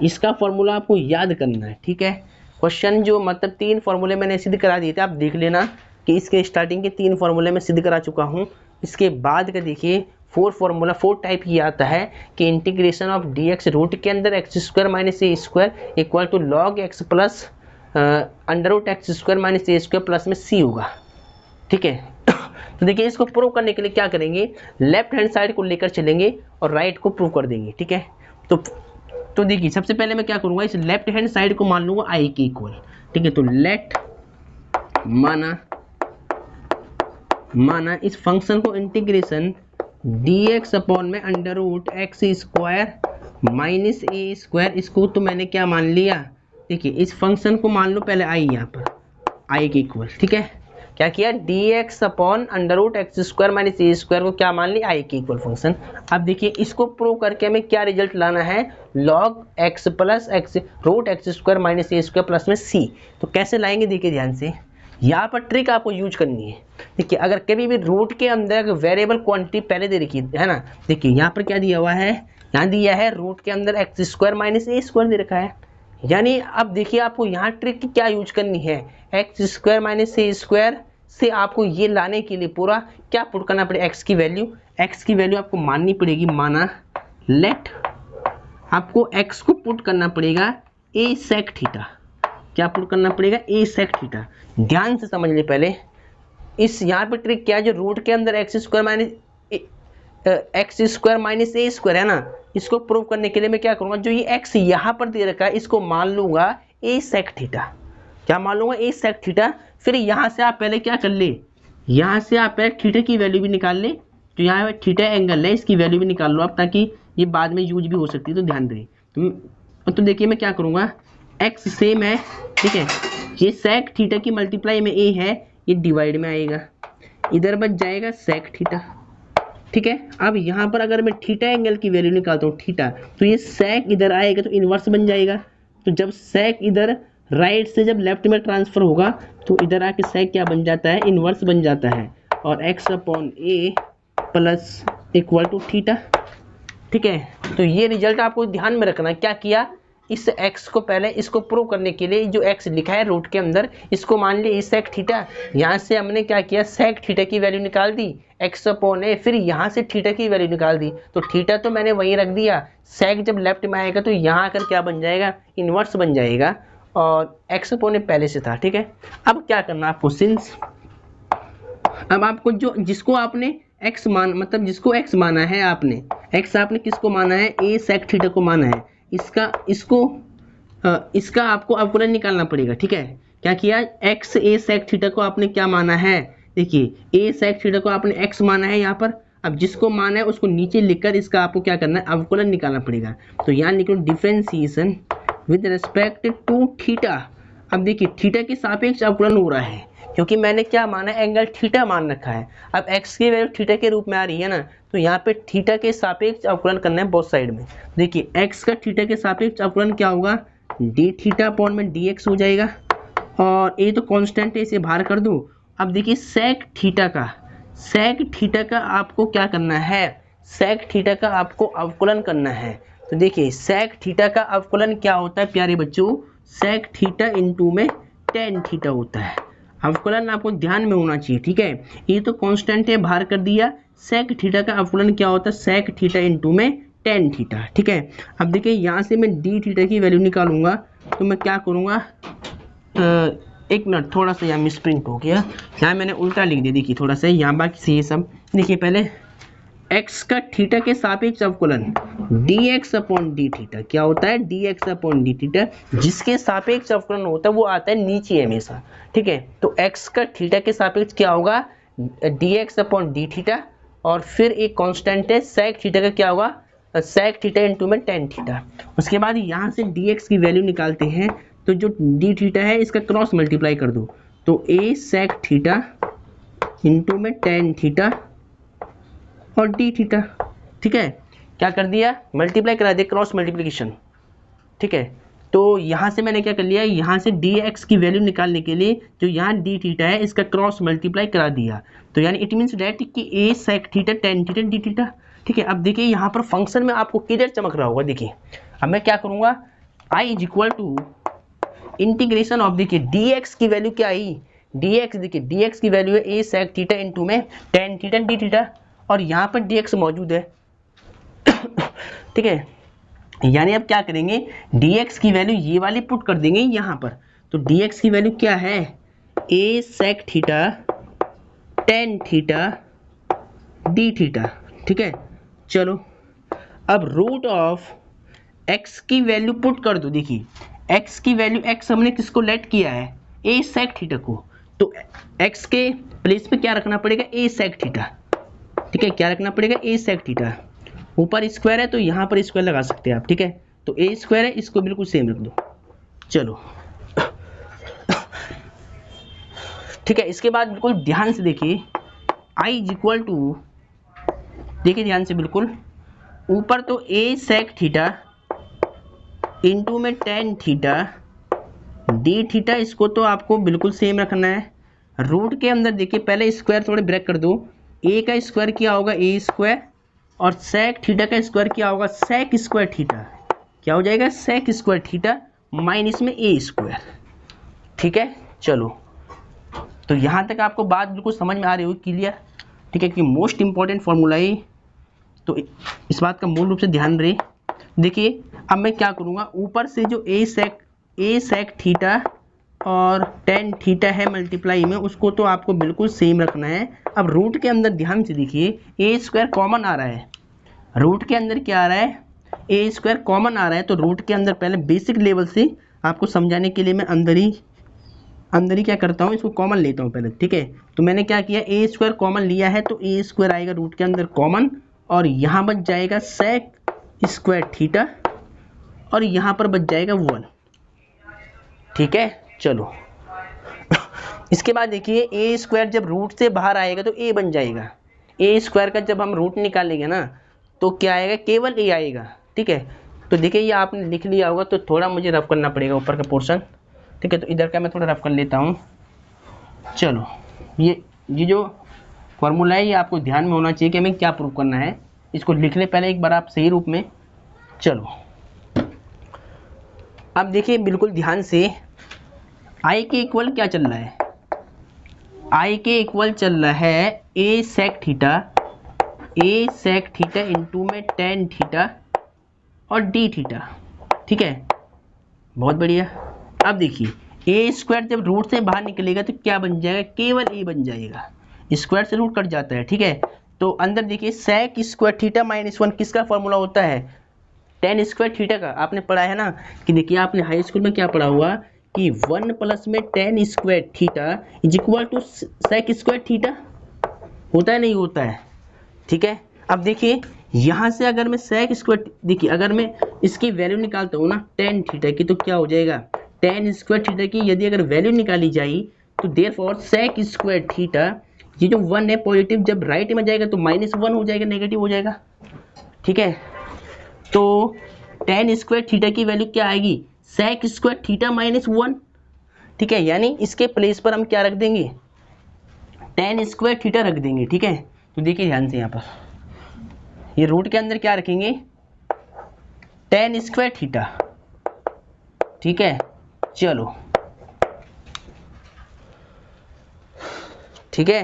इसका फॉर्मूला आपको याद करना है। ठीक है, क्वेश्चन जो मतलब 3 फॉर्मूले मैंने सिद्ध करा दिए थे, आप देख लेना कि इसके स्टार्टिंग के 3 फॉर्मूले मैं सिद्ध करा चुका हूँ। इसके बाद का देखिए 4 फॉर्मूला 4 टाइप की आता है कि integration of D X root के अंदर X square minus A square equal to log x plus under root x square minus A square plus में सी होगा। ठीक है, तो देखिए इसको प्रूव करने के लिए क्या करेंगे, लेफ्ट हैंड साइड को लेकर चलेंगे और राइट को प्रूव कर देंगे। ठीक है, तो देखिए सबसे पहले मैं क्या करूंगा, इस लेफ्ट हैंड साइड को मान लूंगा आई के इक्वल। ठीक है, तो लेट माना इस फंक्शन को इंटीग्रेशन dx अपॉन में under root x square minus ए स्क्वायर, इसको तो मैंने क्या मान लिया, देखिए इस फंक्शन को मान लो पहले आई, यहाँ पर आई के इक्वल। ठीक है, क्या किया, dx अपॉन under root x square minus ए स्क्वायर को क्या मान लिया, आई के इक्वल फंक्शन। अब देखिए इसको प्रूव करके हमें क्या रिजल्ट लाना है, log x plus x root x square minus ए स्क्वायर प्लस में c। तो कैसे लाएंगे, देखिए ध्यान से, यहाँ पर ट्रिक आपको यूज करनी है। देखिए अगर कभी भी रूट के अंदर वेरिएबल क्वांटिटी पहले दे रखी है ना, देखिए यहाँ पर क्या दिया हुआ है, यहाँ दिया है रूट के अंदर एक्स स्क्वायर माइनस ए स्क्वायर दे रखा है, यानी अब देखिए आपको यहाँ ट्रिक की क्या यूज करनी है, एक्स स्क्वायर माइनस ए स्क्वायर से आपको ये लाने के लिए पूरा क्या पुट करना पड़ेगा, एक्स की वैल्यू आपको माननी पड़ेगी। माना लेट आपको एक्स को पुट करना पड़ेगा ए सेक थीटा, क्या पुट करना पड़ेगा, ए सेक थीटा। ध्यान से समझ ले पहले, इस यहाँ पे ट्रिक क्या है, जो रूट के अंदर एक्स स्क्वायर माइनस ए स्क्वायर है ना, इसको प्रूव करने के लिए मैं क्या करूँगा, जो ये एक्स यहाँ पर दे रखा है इसको मान लूंगा ए सेक थीटा। क्या मान लूँगा ए सेक थीटा। फिर यहाँ से आप पहले क्या कर ले, यहाँ से आप पहले थीटा की वैल्यू भी निकाल ले, तो यहाँ पे थीटा एंगल है इसकी वैल्यू भी निकाल लो आप, ताकि ये बाद में यूज भी हो सकती है, तो ध्यान रहे। तो देखिए मैं क्या करूँगा, एक्स सेम है, ठीक है, ये सेक थीटा की मल्टीप्लाई में ए है, ये डिवाइड में आएगा, इधर बच जाएगा सेक थीटा, ठीक है। अब यहाँ पर अगर मैं थीटा एंगल की वैल्यू निकालता हूँ थीटा, तो ये सेक इधर आएगा तो इन्वर्स बन जाएगा। तो जब सेक इधर राइट से जब लेफ्ट में ट्रांसफर होगा तो इधर आके सेक क्या बन जाता है, इन्वर्स बन जाता है, और x upon a plus equal to theta, ठीक है। तो ये रिजल्ट आपको ध्यान में रखना है। क्या किया, इस x को पहले इसको प्रूव करने के लिए जो x लिखा है रूट के अंदर, इसको मान लिया सेक थीटा, यहाँ से हमने क्या किया, सेक थीटा की वैल्यू निकाल दी x अपॉन ए, फिर यहाँ से थीटा की वैल्यू निकाल दी, तो थीटा तो मैंने वहीं रख दिया, सेक जब लेफ्ट में आएगा तो यहाँ आकर क्या बन जाएगा, इन्वर्स बन जाएगा, और x अपॉन ए पहले से था, ठीक है। अब क्या करना आपको, सिंस अब आपको जिसको आपने x मान, मतलब जिसको x माना है आपने, x आपने किसको माना है, a सेक थीटा को माना है, इसका आपको अवकलन निकालना पड़ेगा, ठीक है। क्या किया, x a सेक थीटा को आपने क्या माना है, देखिए a सेक थीटा को आपने x माना है यहाँ पर, अब जिसको माना है उसको नीचे लिखकर इसका आपको क्या करना है, अवकलन निकालना पड़ेगा। तो यहाँ लिखो differentiation with respect to theta. अब देखिए थीटा के सापेक्ष अवकलन हो रहा है, क्योंकि मैंने क्या माना, एंगल थीटा मान रखा है। अब x की वैल्यू थीटा के रूप में आ रही है ना, तो यहाँ पे थीटा के सापेक्ष अवकलन करना है बोथ साइड में। देखिए x का थीटा के सापेक्ष अवकलन क्या होगा, डी थीटा अपॉन में डी एक्स हो जाएगा, और ये तो कांस्टेंट है, इसे बाहर कर दूँ। अब देखिए सेक थीटा का आपको क्या करना है, सेक थीटा का आपको अवकलन करना है। तो देखिए सेक थीटा का अवकलन क्या होता है प्यारे बच्चों, सेक थीटा इंटू में टेन थीटा होता है। अवकलन आपको ध्यान में होना चाहिए, ठीक है। ये तो कांस्टेंट है, बाहर कर दिया। सेक थीटा का अवकलन क्या होता है, सेक थीटा इंटू में टेन थीटा, ठीक है। अब देखिए यहाँ से मैं डी थीटा की वैल्यू निकालूंगा, तो मैं क्या करूँगा, एक मिनट, थोड़ा सा यहाँ मिसप्रिंट हो गया, यहाँ मैंने उल्टा लिख दिया, देखिए थोड़ा सा यहाँ बाकी से ये सब। देखिए पहले x का थीटा के सापेक्ष अवकलन dx अपॉन डी थीटा, क्या होता है, dx अपॉन डी थीटा, जिसके सापेक्ष अवकलन होता है वो आता है नीचे हमेशा, ठीक है। तो x का थीटा के सापेक्ष क्या होगा, dx अपॉन डी थीटा, और फिर एक कांस्टेंट है सेक थीटा का, क्या होगा, सेक थीटा इंटू में टेन थीटा। उसके बाद यहाँ से dx की वैल्यू निकालते हैं, तो जो डी थीटा है इसका क्रॉस मल्टीप्लाई कर दो, तो a सेक थीटा इंटू में टेन थीटा और डी थीटा, ठीक है। क्या कर दिया, मल्टीप्लाई करा दिया, क्रॉस मल्टीप्लिकेशन, ठीक है। तो यहाँ से मैंने क्या कर लिया, यहाँ से dx की वैल्यू निकालने के लिए जो यहाँ डी थीटा है इसका क्रॉस मल्टीप्लाई करा दिया, तो यानी इट मीन्स डैट कि a sec theta tan theta d theta, ठीक है। अब देखिए यहाँ पर फंक्शन में आपको क्लियर चमक रहा होगा, देखिए अब मैं क्या करूँगा, i is equal to integration of, देखिए dx की वैल्यू क्या आई, dx, देखिए dx की वैल्यू है a सेक थीटा इंटू में टेन थीटा डी थीटा, और यहाँ पर dx मौजूद है, ठीक है। यानी अब क्या करेंगे, dx की वैल्यू ये वाली पुट कर देंगे यहाँ पर, तो dx की वैल्यू क्या है, a sec theta tan theta d theta, ठीक है। चलो अब रूट ऑफ x की वैल्यू पुट कर दो, देखिए x की वैल्यू, x हमने किसको लेट किया है, a सेक थीटा को, तो x के प्लेस पे क्या रखना पड़ेगा, a सेक थीटा, ठीक है। क्या रखना पड़ेगा, a सेक थीटा, ऊपर स्क्वायर है तो यहाँ पर स्क्वायर लगा सकते हैं आप, ठीक है। तो a स्क्वायर है, इसको बिल्कुल सेम रख दो, चलो ठीक है। इसके बाद बिल्कुल ध्यान से देखिए, i इज इक्वल टू, देखिए ध्यान से बिल्कुल, ऊपर तो a सेक थीटा इंटू में टेन थीटा डी थीटा, इसको तो आपको बिल्कुल सेम रखना है। रूट के अंदर देखिए पहले स्क्वायर थोड़े ब्रेक कर दो, a का स्क्वायर क्या होगा, a स्क्वायर, और सेक थीटा का स्क्वायर क्या होगा, सेक स्क्वायर थीटा, क्या हो जाएगा, सेक स्क्वायर थीटा माइनस में a स्क्वायर, ठीक है। चलो तो यहाँ तक आपको बात बिल्कुल समझ में आ रही होगी, क्लियर, ठीक है, कि मोस्ट इंपॉर्टेंट फॉर्मूला है, तो इस बात का मूल रूप से ध्यान रहे। देखिए अब मैं क्या करूँगा, ऊपर से जो a सेक थीटा और टेन थीटा है मल्टीप्लाई में, उसको तो आपको बिल्कुल सेम रखना है। अब रूट के अंदर ध्यान से देखिए, a स्क्वायर कॉमन आ रहा है, रूट के अंदर क्या आ रहा है, a स्क्वायर कॉमन आ रहा है, तो रूट के अंदर पहले बेसिक लेवल से आपको समझाने के लिए मैं अंदर ही अंदर ही क्या करता हूँ, इसको कॉमन लेता हूँ पहले, ठीक है। तो मैंने क्या किया, ए स्क्वायर कॉमन लिया है, तो ए स्क्वायर आएगा रूट के अंदर कॉमन, और यहाँ बच जाएगा सेक स्क्वायर थीटा, और यहाँ पर बच जाएगा 1, ठीक है। चलो इसके बाद देखिए, ए स्क्वायर जब रूट से बाहर आएगा तो ए बन जाएगा। ए स्क्वायर का जब हम रूट निकालेंगे ना, तो क्या आएगा, केवल ए आएगा, ठीक है। तो देखिए ये आपने लिख लिया होगा, तो थोड़ा मुझे रफ करना पड़ेगा ऊपर का पोर्शन, ठीक है। तो इधर का मैं थोड़ा रफ कर लेता हूँ। चलो ये जो फॉर्मूला है, ये आपको ध्यान में होना चाहिए कि हमें क्या प्रूव करना है। इसको लिख ले पहले एक बार आप सही रूप में। चलो अब देखिए बिल्कुल ध्यान से, आई के इक्वल क्या चल रहा है, आई के इक्वल चल रहा है ए सेक थीटा, ए सेक थीटा इंटू में टेन थीटा और डी थीटा, ठीक है। बहुत बढ़िया। अब देखिए ए स्क्वायर जब रूट से बाहर निकलेगा तो क्या बन जाएगा, केवल ए बन जाएगा, स्क्वायर से रूट कट जाता है, ठीक है। तो अंदर देखिए सेक स्क्वायर थीटा माइनस 1 किसका फॉर्मूला होता है, टेन स्क्वायर थीटा का। आपने पढ़ा है ना कि देखिए आपने हाई स्कूल में क्या पढ़ा हुआ कि 1 प्लस में tan square theta is equal to sec square theta, होता है नहीं होता है, ठीक है। अब देखिए यहाँ से अगर मैं सेक स्क्वायर, देखिए अगर मैं इसकी वैल्यू निकालता हूँ ना टेन थीटा की, तो क्या हो जाएगा, टेन स्क्वायर थीटा की यदि अगर वैल्यू निकाली जाए तो देयरफॉर सेक स्क्वायर थीटा, ये जो 1 है पॉजिटिव जब राइट में जाएगा तो -1 हो जाएगा, नेगेटिव हो जाएगा, ठीक है। तो टेन स्क्वायर थीटा की वैल्यू क्या आएगी, सेक स्क्वायर थीटा -1, ठीक है। यानी इसके प्लेस पर हम क्या रख देंगे, टेन स्क्वायर थीटा रख देंगे, ठीक है। तो देखिए ध्यान से यहाँ पर ये रूट के अंदर क्या रखेंगे, टेन स्क्वायर थीटा, ठीक है। चलो ठीक है,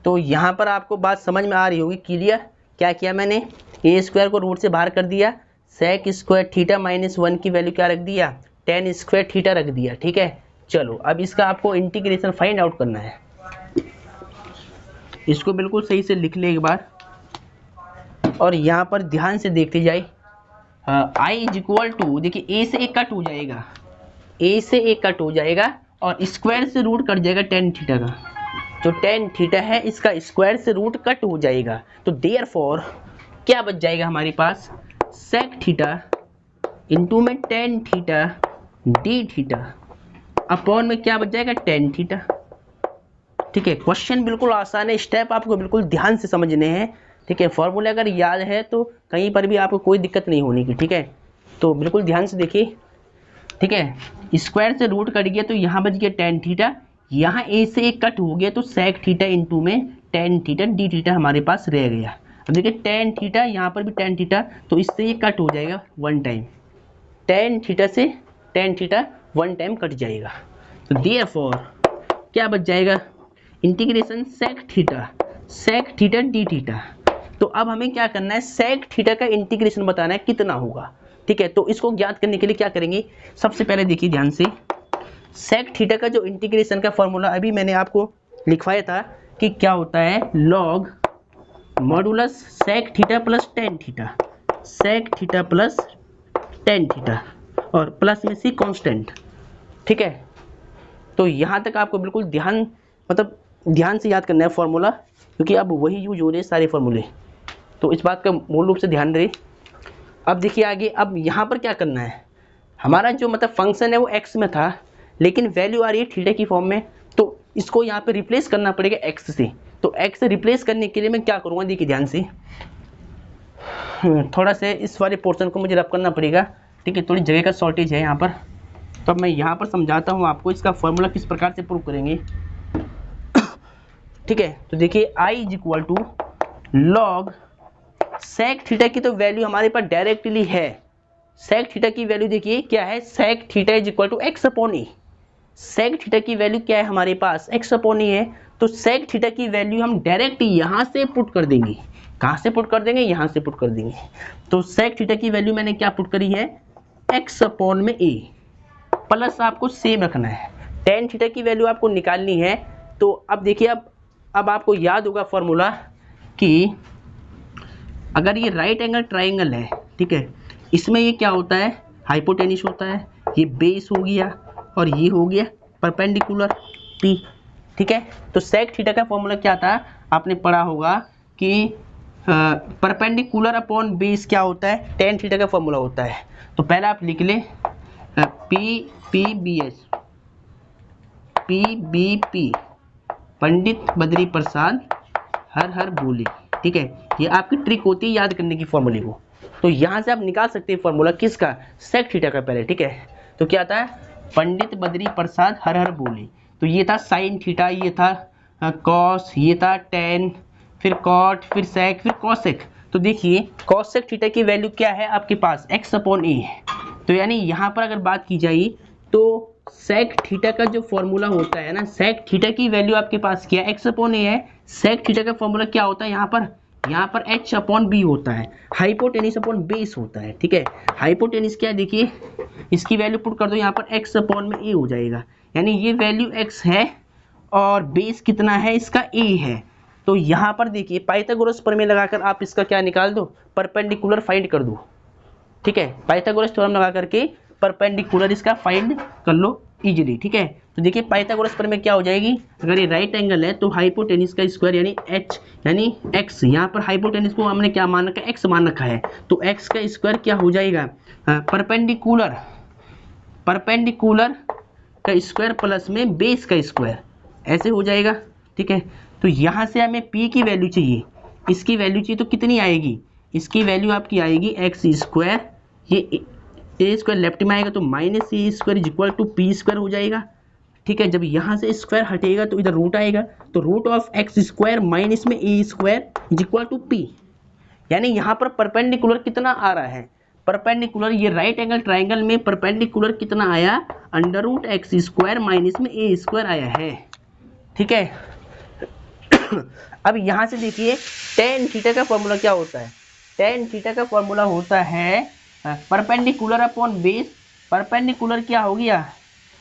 तो यहाँ पर आपको बात समझ में आ रही होगी क्लियर। क्या किया मैंने, ए स्क्वायर को रूट से बाहर कर दिया, सेक स्क्वायर थीटा -1 की वैल्यू क्या रख दिया, टेन स्क्वायर थीटा रख दिया, ठीक है। चलो अब इसका आपको इंटीग्रेशन फाइंड आउट करना है, इसको बिल्कुल सही से लिख ले एक बार, और यहाँ पर ध्यान से देखते जाए। आई इज इक्वल टू, देखिए ए से एक कट हो जाएगा, ए से एक कट हो जाएगा और स्क्वायर से रूट कट जाएगा टेन थीटा का, जो टेन थीटा है इसका स्क्वायर से रूट कट हो जाएगा। तो देयरफॉर क्या बच जाएगा हमारे पास, सेक थीटा इंटू में tan theta d theta upon में क्या बच जाएगा, टेन थीटा, ठीक है। क्वेश्चन बिल्कुल आसान है, स्टेप आपको बिल्कुल ध्यान से समझने हैं, ठीक है। फॉर्मूला अगर याद है तो कहीं पर भी आपको कोई दिक्कत नहीं होने की, ठीक है। तो बिल्कुल ध्यान से देखिए, ठीक है। स्क्वायर से रूट कट गया तो यहाँ बच गया टेन थीटा, यहाँ ए से एक कट हो गया तो सेक थीटा इंटू में टेन थीटा डी थीटा हमारे पास रह गया। अब देखिए टेन थीटा, यहाँ पर भी टेन थीटा, तो इससे ये कट हो जाएगा 1 टाइम, टेन थीटा से टेन थीटा 1 टाइम कट जाएगा। तो देयरफॉर क्या बच जाएगा, integration sec theta d theta. तो अब हमें क्या करना है, सेक थीटा का इंटीग्रेशन बताना है कितना होगा, ठीक है। तो इसको ज्ञात करने के लिए क्या करेंगे, सबसे पहले देखिए ध्यान से, सेक थीटा का जो इंटीग्रेशन का फॉर्मूला अभी मैंने आपको लिखवाया था कि क्या होता है, log modulus sec theta plus tan theta, sec theta plus tan theta और प्लस में सी कांस्टेंट, ठीक है। तो यहाँ तक आपको बिल्कुल ध्यान से याद करना है फॉर्मूला, क्योंकि अब वही यूज हो रहे हैं सारे फॉर्मूले, तो इस बात का मूल रूप से ध्यान रहे। अब देखिए आगे, अब यहाँ पर क्या करना है, हमारा जो फंक्शन है वो एक्स में था, लेकिन वैल्यू आ रही है थीटा की फॉर्म में, तो इसको यहाँ पे रिप्लेस करना पड़ेगा एक्स से। तो एक्स से रिप्लेस करने के लिए मैं क्या करूँगा, देखिए ध्यान से, थोड़ा से इस वाले पोर्शन को मुझे रब करना पड़ेगा, ठीक है। थोड़ी जगह का शॉर्टेज है यहाँ पर, तो अब मैं यहाँ पर समझाता हूँ आपको इसका फॉर्मूला किस प्रकार से प्रूव करेंगे, ठीक है। तो देखिए I is equal to log sec theta की तो वैल्यू हमारे पास डायरेक्टली है, सेक थीटा की वैल्यू देखिए क्या है, sec theta is equal to x upon a, sec theta की वैल्यू क्या है हमारे पास, एक्स अपॉन ई है। तो सेक थीटा की वैल्यू हम डायरेक्ट यहाँ से पुट कर देंगे, कहाँ से पुट कर देंगे, यहाँ से पुट कर देंगे। तो सेक थीटा की वैल्यू मैंने क्या पुट करी है, एक्स अपॉन में ए, प्लस आपको सेम रखना है, टेन थीटा की वैल्यू आपको निकालनी है। तो अब देखिए, अब आपको याद होगा फॉर्मूला कि अगर ये राइट एंगल ट्राइंगल है, ठीक है, इसमें ये क्या होता है, हाइपोटेन्यूस होता है, ये बेस हो गया और ये हो गया परपेंडिकुलर P, ठीक है। तो सेक थीटा का फॉर्मूला क्या था, आपने पढ़ा होगा कि परपेंडिकुलर अपॉन बेस क्या होता है, टेन थीटा का फॉर्मूला होता है। तो पहले आप लिख ले PBP पंडित बद्री प्रसाद हर हर बोले, ठीक है। ये आपकी ट्रिक होती है याद करने की फॉर्मूले को। तो यहाँ से आप निकाल सकते हैं फॉर्मूला किसका, सेक थीटा का पहले, ठीक है। तो क्या था, पंडित बद्री प्रसाद हर हर बोले, तो ये था साइन थीटा, ये था कॉस, ये था टेन, फिर कॉट, फिर सेक, फिर कॉसेक। तो देखिए कॉसेक थीटा की वैल्यू क्या है आपके पास, x अपॉन ए। तो यानी यहाँ पर अगर बात की जाए तो सेक थीटा का जो फॉर्मूला होता है ना, सेक थीटा की वैल्यू आपके पास क्या है, x अपॉन ए है। सेक थीटा का फॉर्मूला क्या होता है यहाँ पर h अपॉन बी होता है, हाइपोटेनिस अपॉन बेस होता है, ठीक है। हाइपोटेनिस क्या है, देखिए इसकी वैल्यू पुट कर दो यहाँ पर, x अपॉन में a हो जाएगा, यानी ये वैल्यू x है और बेस कितना है इसका, a है। तो यहाँ पर देखिए पाइथागोरस प्रमेय लगाकर आप इसका क्या निकाल दो, परपेंडिकुलर फाइंड कर दो, ठीक है। पाइथागोरस थ्योरम लगा करके परपेंडिकुलर इसका फाइंड कर लो इजीली, ठीक है। तो देखिए पाइथागोरस प्रमेय क्या हो जाएगी, अगर ये राइट एंगल है तो हाइपोटेनिस का स्क्वायर यानी h यानी x, यहाँ पर हाइपोटेनिस को हमने क्या मान रखा है, x मान रखा है, तो x का स्क्वायर क्या हो जाएगा, परपेंडिकुलर का स्क्वायर प्लस में बेस का स्क्वायर, ऐसे हो जाएगा, ठीक है। तो यहाँ से हमें p की वैल्यू चाहिए, इसकी वैल्यू चाहिए तो कितनी आएगी, इसकी वैल्यू आपकी आएगी x स्क्वायर, ये ए स्क्वायर लेफ्ट में आएगा तो minus A square is equal to p square हो जाएगा, ठीक है। जब यहाँ से स्क्वायर हटेगा तो इधर रूट आएगा, तो root of x square minus में a square is equal to p. यानी यहाँ पर परपेंडिकुलर कितना आ रहा है, परपेंडिकुलर ये राइट एंगल ट्राइंगल में परपेंडिकुलर कितना आया, under root x square minus में ए स्क्वायर आया है, ठीक है। अब यहाँ से देखिए टेन थीटा का फॉर्मूला क्या होता है, टेन थीटा का फॉर्मूला होता है परपेंडिकुलर अपॉन बेस। परपेंडिकुलर क्या हो गया,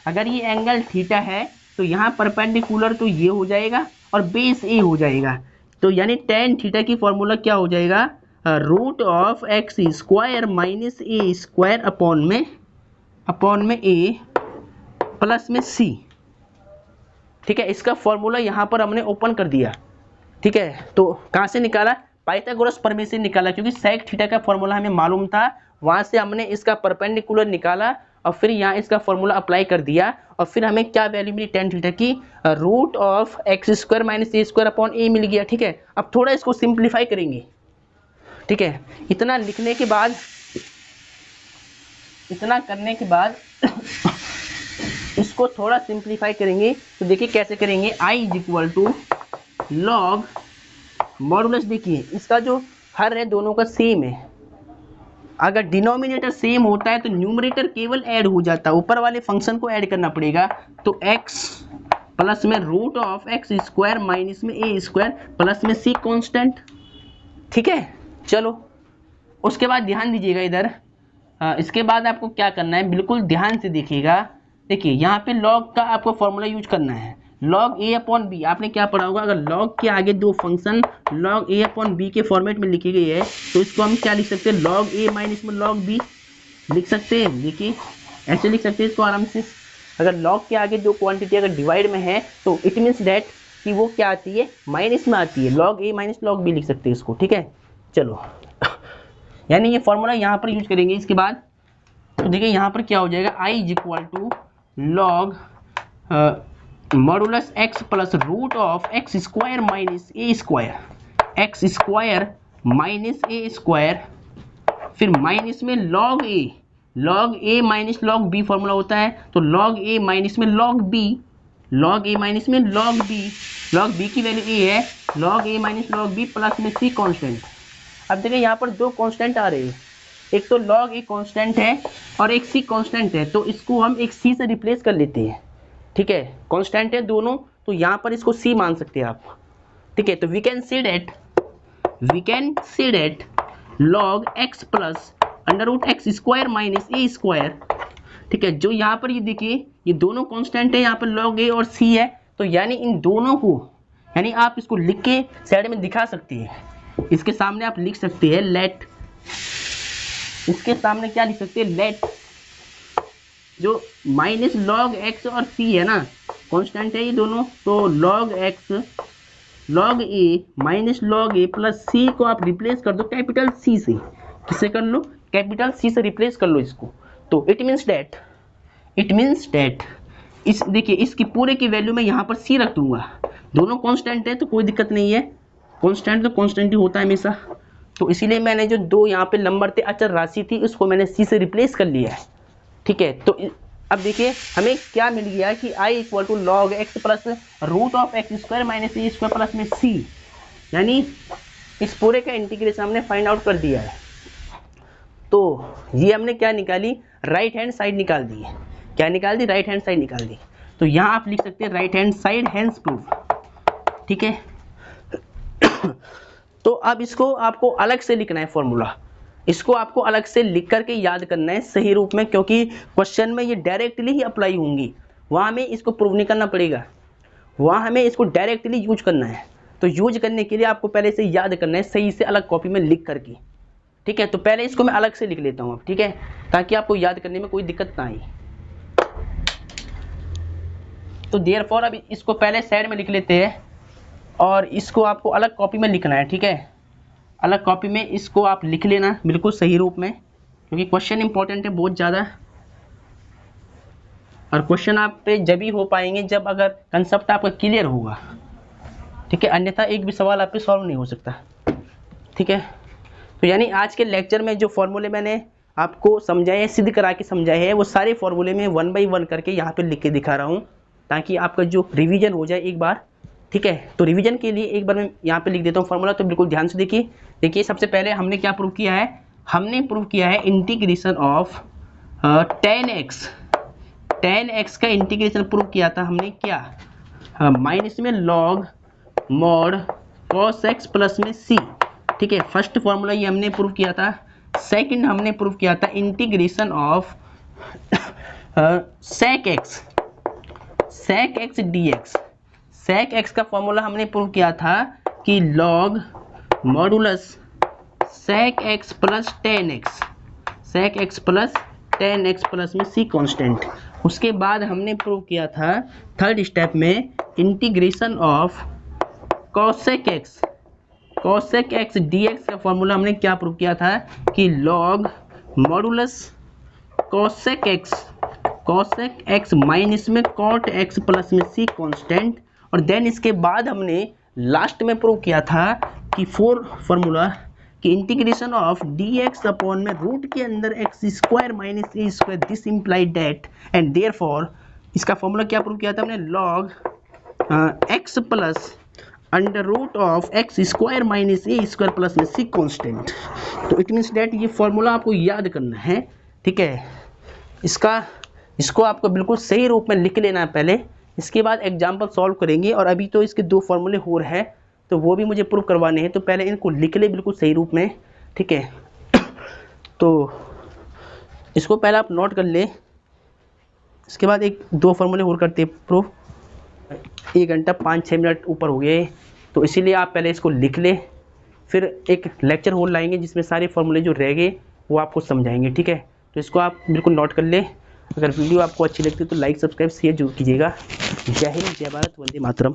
अगर ये एंगल थीटा है तो यहाँ परपेंडिकुलर तो ये हो जाएगा और बेस ए हो जाएगा, तो यानी टेन थीटा की फॉर्मूला क्या हो जाएगा, root of x square minus A square upon में ए प्लस में सी, ठीक है। इसका फॉर्मूला यहाँ पर हमने ओपन कर दिया, ठीक है। तो कहाँ से निकाला, पाइथागोरस प्रमेय से निकाला, क्योंकि सेक थीटा का फॉर्मूला हमें मालूम था, वहां से हमने इसका परपेंडिकुलर निकाला और फिर यहाँ इसका फॉर्मूला अप्लाई कर दिया, और फिर हमें क्या वैल्यू मिली, टेन थीटा की root of x square minus A square upon a मिल गया, ठीक है। अब थोड़ा इसको सिंप्लीफाई करेंगे, ठीक है। इतना लिखने के बाद, इतना करने के बाद इसको थोड़ा सिंप्लीफाई करेंगे, तो देखिए कैसे करेंगे, I is equal to log modulus, देखिए इसका जो हर है दोनों का सेम है, अगर डिनोमिनेटर सेम होता है तो न्यूमरेटर केवल ऐड हो जाता है, ऊपर वाले फंक्शन को ऐड करना पड़ेगा, तो x प्लस में root of x square minus में ए स्क्वायर प्लस में सी कांस्टेंट, ठीक है। चलो उसके बाद ध्यान दीजिएगा इधर, इसके बाद आपको क्या करना है, बिल्कुल ध्यान से देखिएगा, देखिए यहाँ पे लॉग का आपको फॉर्मूला यूज करना है, लॉग ए अपॉन बी। आपने क्या पढ़ा होगा, अगर लॉग के आगे दो फंक्शन लॉग ए अपॉन बी के फॉर्मेट में लिखी गई है तो इसको हम क्या लिख सकते हैं, लॉग ए माइनस में लॉग बी लिख सकते हैं। देखिए ऐसे लिख सकते हैं इसको आराम से, अगर लॉग के आगे दो क्वांटिटी अगर डिवाइड में है तो इट मीन्स डैट कि वो क्या आती है, माइनस में आती है, log a minus log B लिख सकते हैं इसको, ठीक है। चलो यानी ये फॉर्मूला यहाँ पर यूज करेंगे। इसके बाद तो देखिए यहाँ पर क्या हो जाएगा, I is equal to log modulus x plus root of x square minus A square, x square minus A square, फिर माइनस में log a minus log b formula होता है, तो लॉग ए माइनस में log b, log a minus में लॉग बी की वैल्यू ए है, log a minus log b plus में सी कांस्टेंट। अब देखिए यहाँ पर दो कांस्टेंट आ रहे हैं, एक तो लॉग ए कांस्टेंट है और एक सी कांस्टेंट है, तो इसको हम एक सी से रिप्लेस कर लेते हैं, ठीक है। कांस्टेंट है दोनों, तो यहाँ पर इसको सी मान सकते हैं आप, ठीक है। तो we can see that log x plus under root x square minus A square, ठीक है। जो यहाँ पर ये देखिए ये दोनों कांस्टेंट है, यहाँ पर लॉग ए और सी है, तो यानी इन दोनों को, यानी आप इसको लिख के साइड में दिखा सकते हैं, इसके सामने आप लिख सकते हैं लेट, इसके सामने क्या लिख सकते हैं, लेट जो माइनस लॉग एक्स और सी है ना, कांस्टेंट है ये दोनों, तो log x log a minus log A plus सी को आप रिप्लेस कर दो कैपिटल सी से। किससे कर लो? कैपिटल सी से रिप्लेस कर लो इसको। तो इट मीन्स डैट इस देखिए इसकी पूरे की वैल्यू मैं यहाँ पर सी रख दूंगा। दोनों कांस्टेंट है तो कोई दिक्कत नहीं है, कांस्टेंट तो कांस्टेंट ही होता है हमेशा। तो इसीलिए मैंने जो दो यहाँ पे नंबर थे, अचर राशि थी, उसको मैंने सी से रिप्लेस कर लिया है। ठीक है, तो अब देखिए हमें क्या मिल गया कि i equal to log x plus root of x square minus A square plus में सी, यानी इस पूरे का इंटीग्रेशन हमने फाइंड आउट कर दिया है। तो ये हमने क्या निकाली? राइट हैंड साइड निकाल दी है। क्या निकाल दी? राइट हैंड साइड निकाल दी। तो यहाँ आप लिख सकते हैं right hand side hence proof. ठीक है, तो अब इसको आपको अलग से लिखना है फॉर्मूला, इसको आपको अलग से लिख करके याद करना है सही रूप में, क्योंकि क्वेश्चन में ये डायरेक्टली ही अप्लाई होंगी। वहाँ हमें इसको प्रूव नहीं करना पड़ेगा, वहाँ हमें इसको डायरेक्टली यूज करना है। तो यूज करने के लिए आपको पहले से याद करना है सही से अलग कॉपी में लिख करके। ठीक है, तो पहले इसको मैं अलग से लिख लेता हूँ अब, ठीक है, ताकि आपको याद करने में कोई दिक्कत ना आए। तो देयरफॉर अब इसको पहले साइड में लिख लेते हैं और इसको आपको अलग कॉपी में लिखना है। ठीक है, अलग कॉपी में इसको आप लिख लेना बिल्कुल सही रूप में, क्योंकि क्वेश्चन इंपॉर्टेंट है बहुत ज़्यादा। और क्वेश्चन आप पे जब ही हो पाएंगे जब अगर कंसेप्ट आपका क्लियर होगा। ठीक है, अन्यथा एक भी सवाल आप पे सॉल्व नहीं हो सकता। ठीक है, तो यानी आज के लेक्चर में जो फॉर्मूले मैंने आपको समझाए, सिद्ध करा के समझाए हैं, वो सारे फॉर्मूले में 1 बाई 1 करके यहाँ पे लिख के दिखा रहा हूँ, ताकि आपका जो रिवीजन हो जाए एक बार। ठीक है, तो रिवीजन के लिए एक बार मैं यहाँ पे लिख देता हूँ फॉर्मूला, तो बिल्कुल ध्यान से देखिए। देखिए सबसे पहले हमने क्या प्रूव किया है? हमने प्रूव किया है इंटीग्रेशन ऑफ tan x का इंटीग्रेशन प्रूव किया था हमने क्या? माइनस में log mod cos x plus में c। ठीक है, फर्स्ट फॉर्मूला ये हमने प्रूव किया था। सेकंड हमने प्रूव किया था integration of sec x dx। sec x का फॉर्मूला हमने प्रूव किया था कि log modulus sec x plus tan x, sec x plus tan x plus में c कांस्टेंट। उसके बाद हमने प्रूव किया था थर्ड स्टेप में integration of cosec x dx का फॉर्मूला हमने क्या प्रूव किया था कि log modulus cosec x minus में cot x प्लस में c कांस्टेंट। और देन इसके बाद हमने लास्ट में प्रूव किया था कि फॉर्मूला कि इंटीग्रेशन ऑफ dx अपॉन में रूट के अंदर x square minus A square, this implied that and therefore इसका फॉर्मूला क्या प्रूव किया था हमने? log x plus under root of x square minus A square plus में सी कांस्टेंट। तो इट मीन्स डैट ये फॉर्मूला आपको याद करना है। ठीक है, इसको आपको बिल्कुल सही रूप में लिख लेना है पहले, इसके बाद एग्जाम्पल सॉल्व करेंगे। और अभी तो इसके दो फॉर्मूले और है, तो वो भी मुझे प्रूव करवाने हैं, तो पहले इनको लिख ले बिल्कुल सही रूप में। ठीक है, तो इसको पहले आप नोट कर ले, इसके बाद एक दो फॉर्मूले और करते प्रूफ। 1 घंटा 5-6 मिनट ऊपर हो गए, तो इसीलिए आप पहले इसको लिख ले, फिर एक लेक्चर और लाएंगे जिसमें सारे फॉर्मूले जो रह गए वो आपको समझाएंगे। ठीक है, तो इसको आप बिल्कुल नोट कर ले। अगर वीडियो आपको अच्छी लगती है तो लाइक सब्सक्राइब शेयर जरूर कीजिएगा। जय हिंद, जय भारत, वंदे मातरम।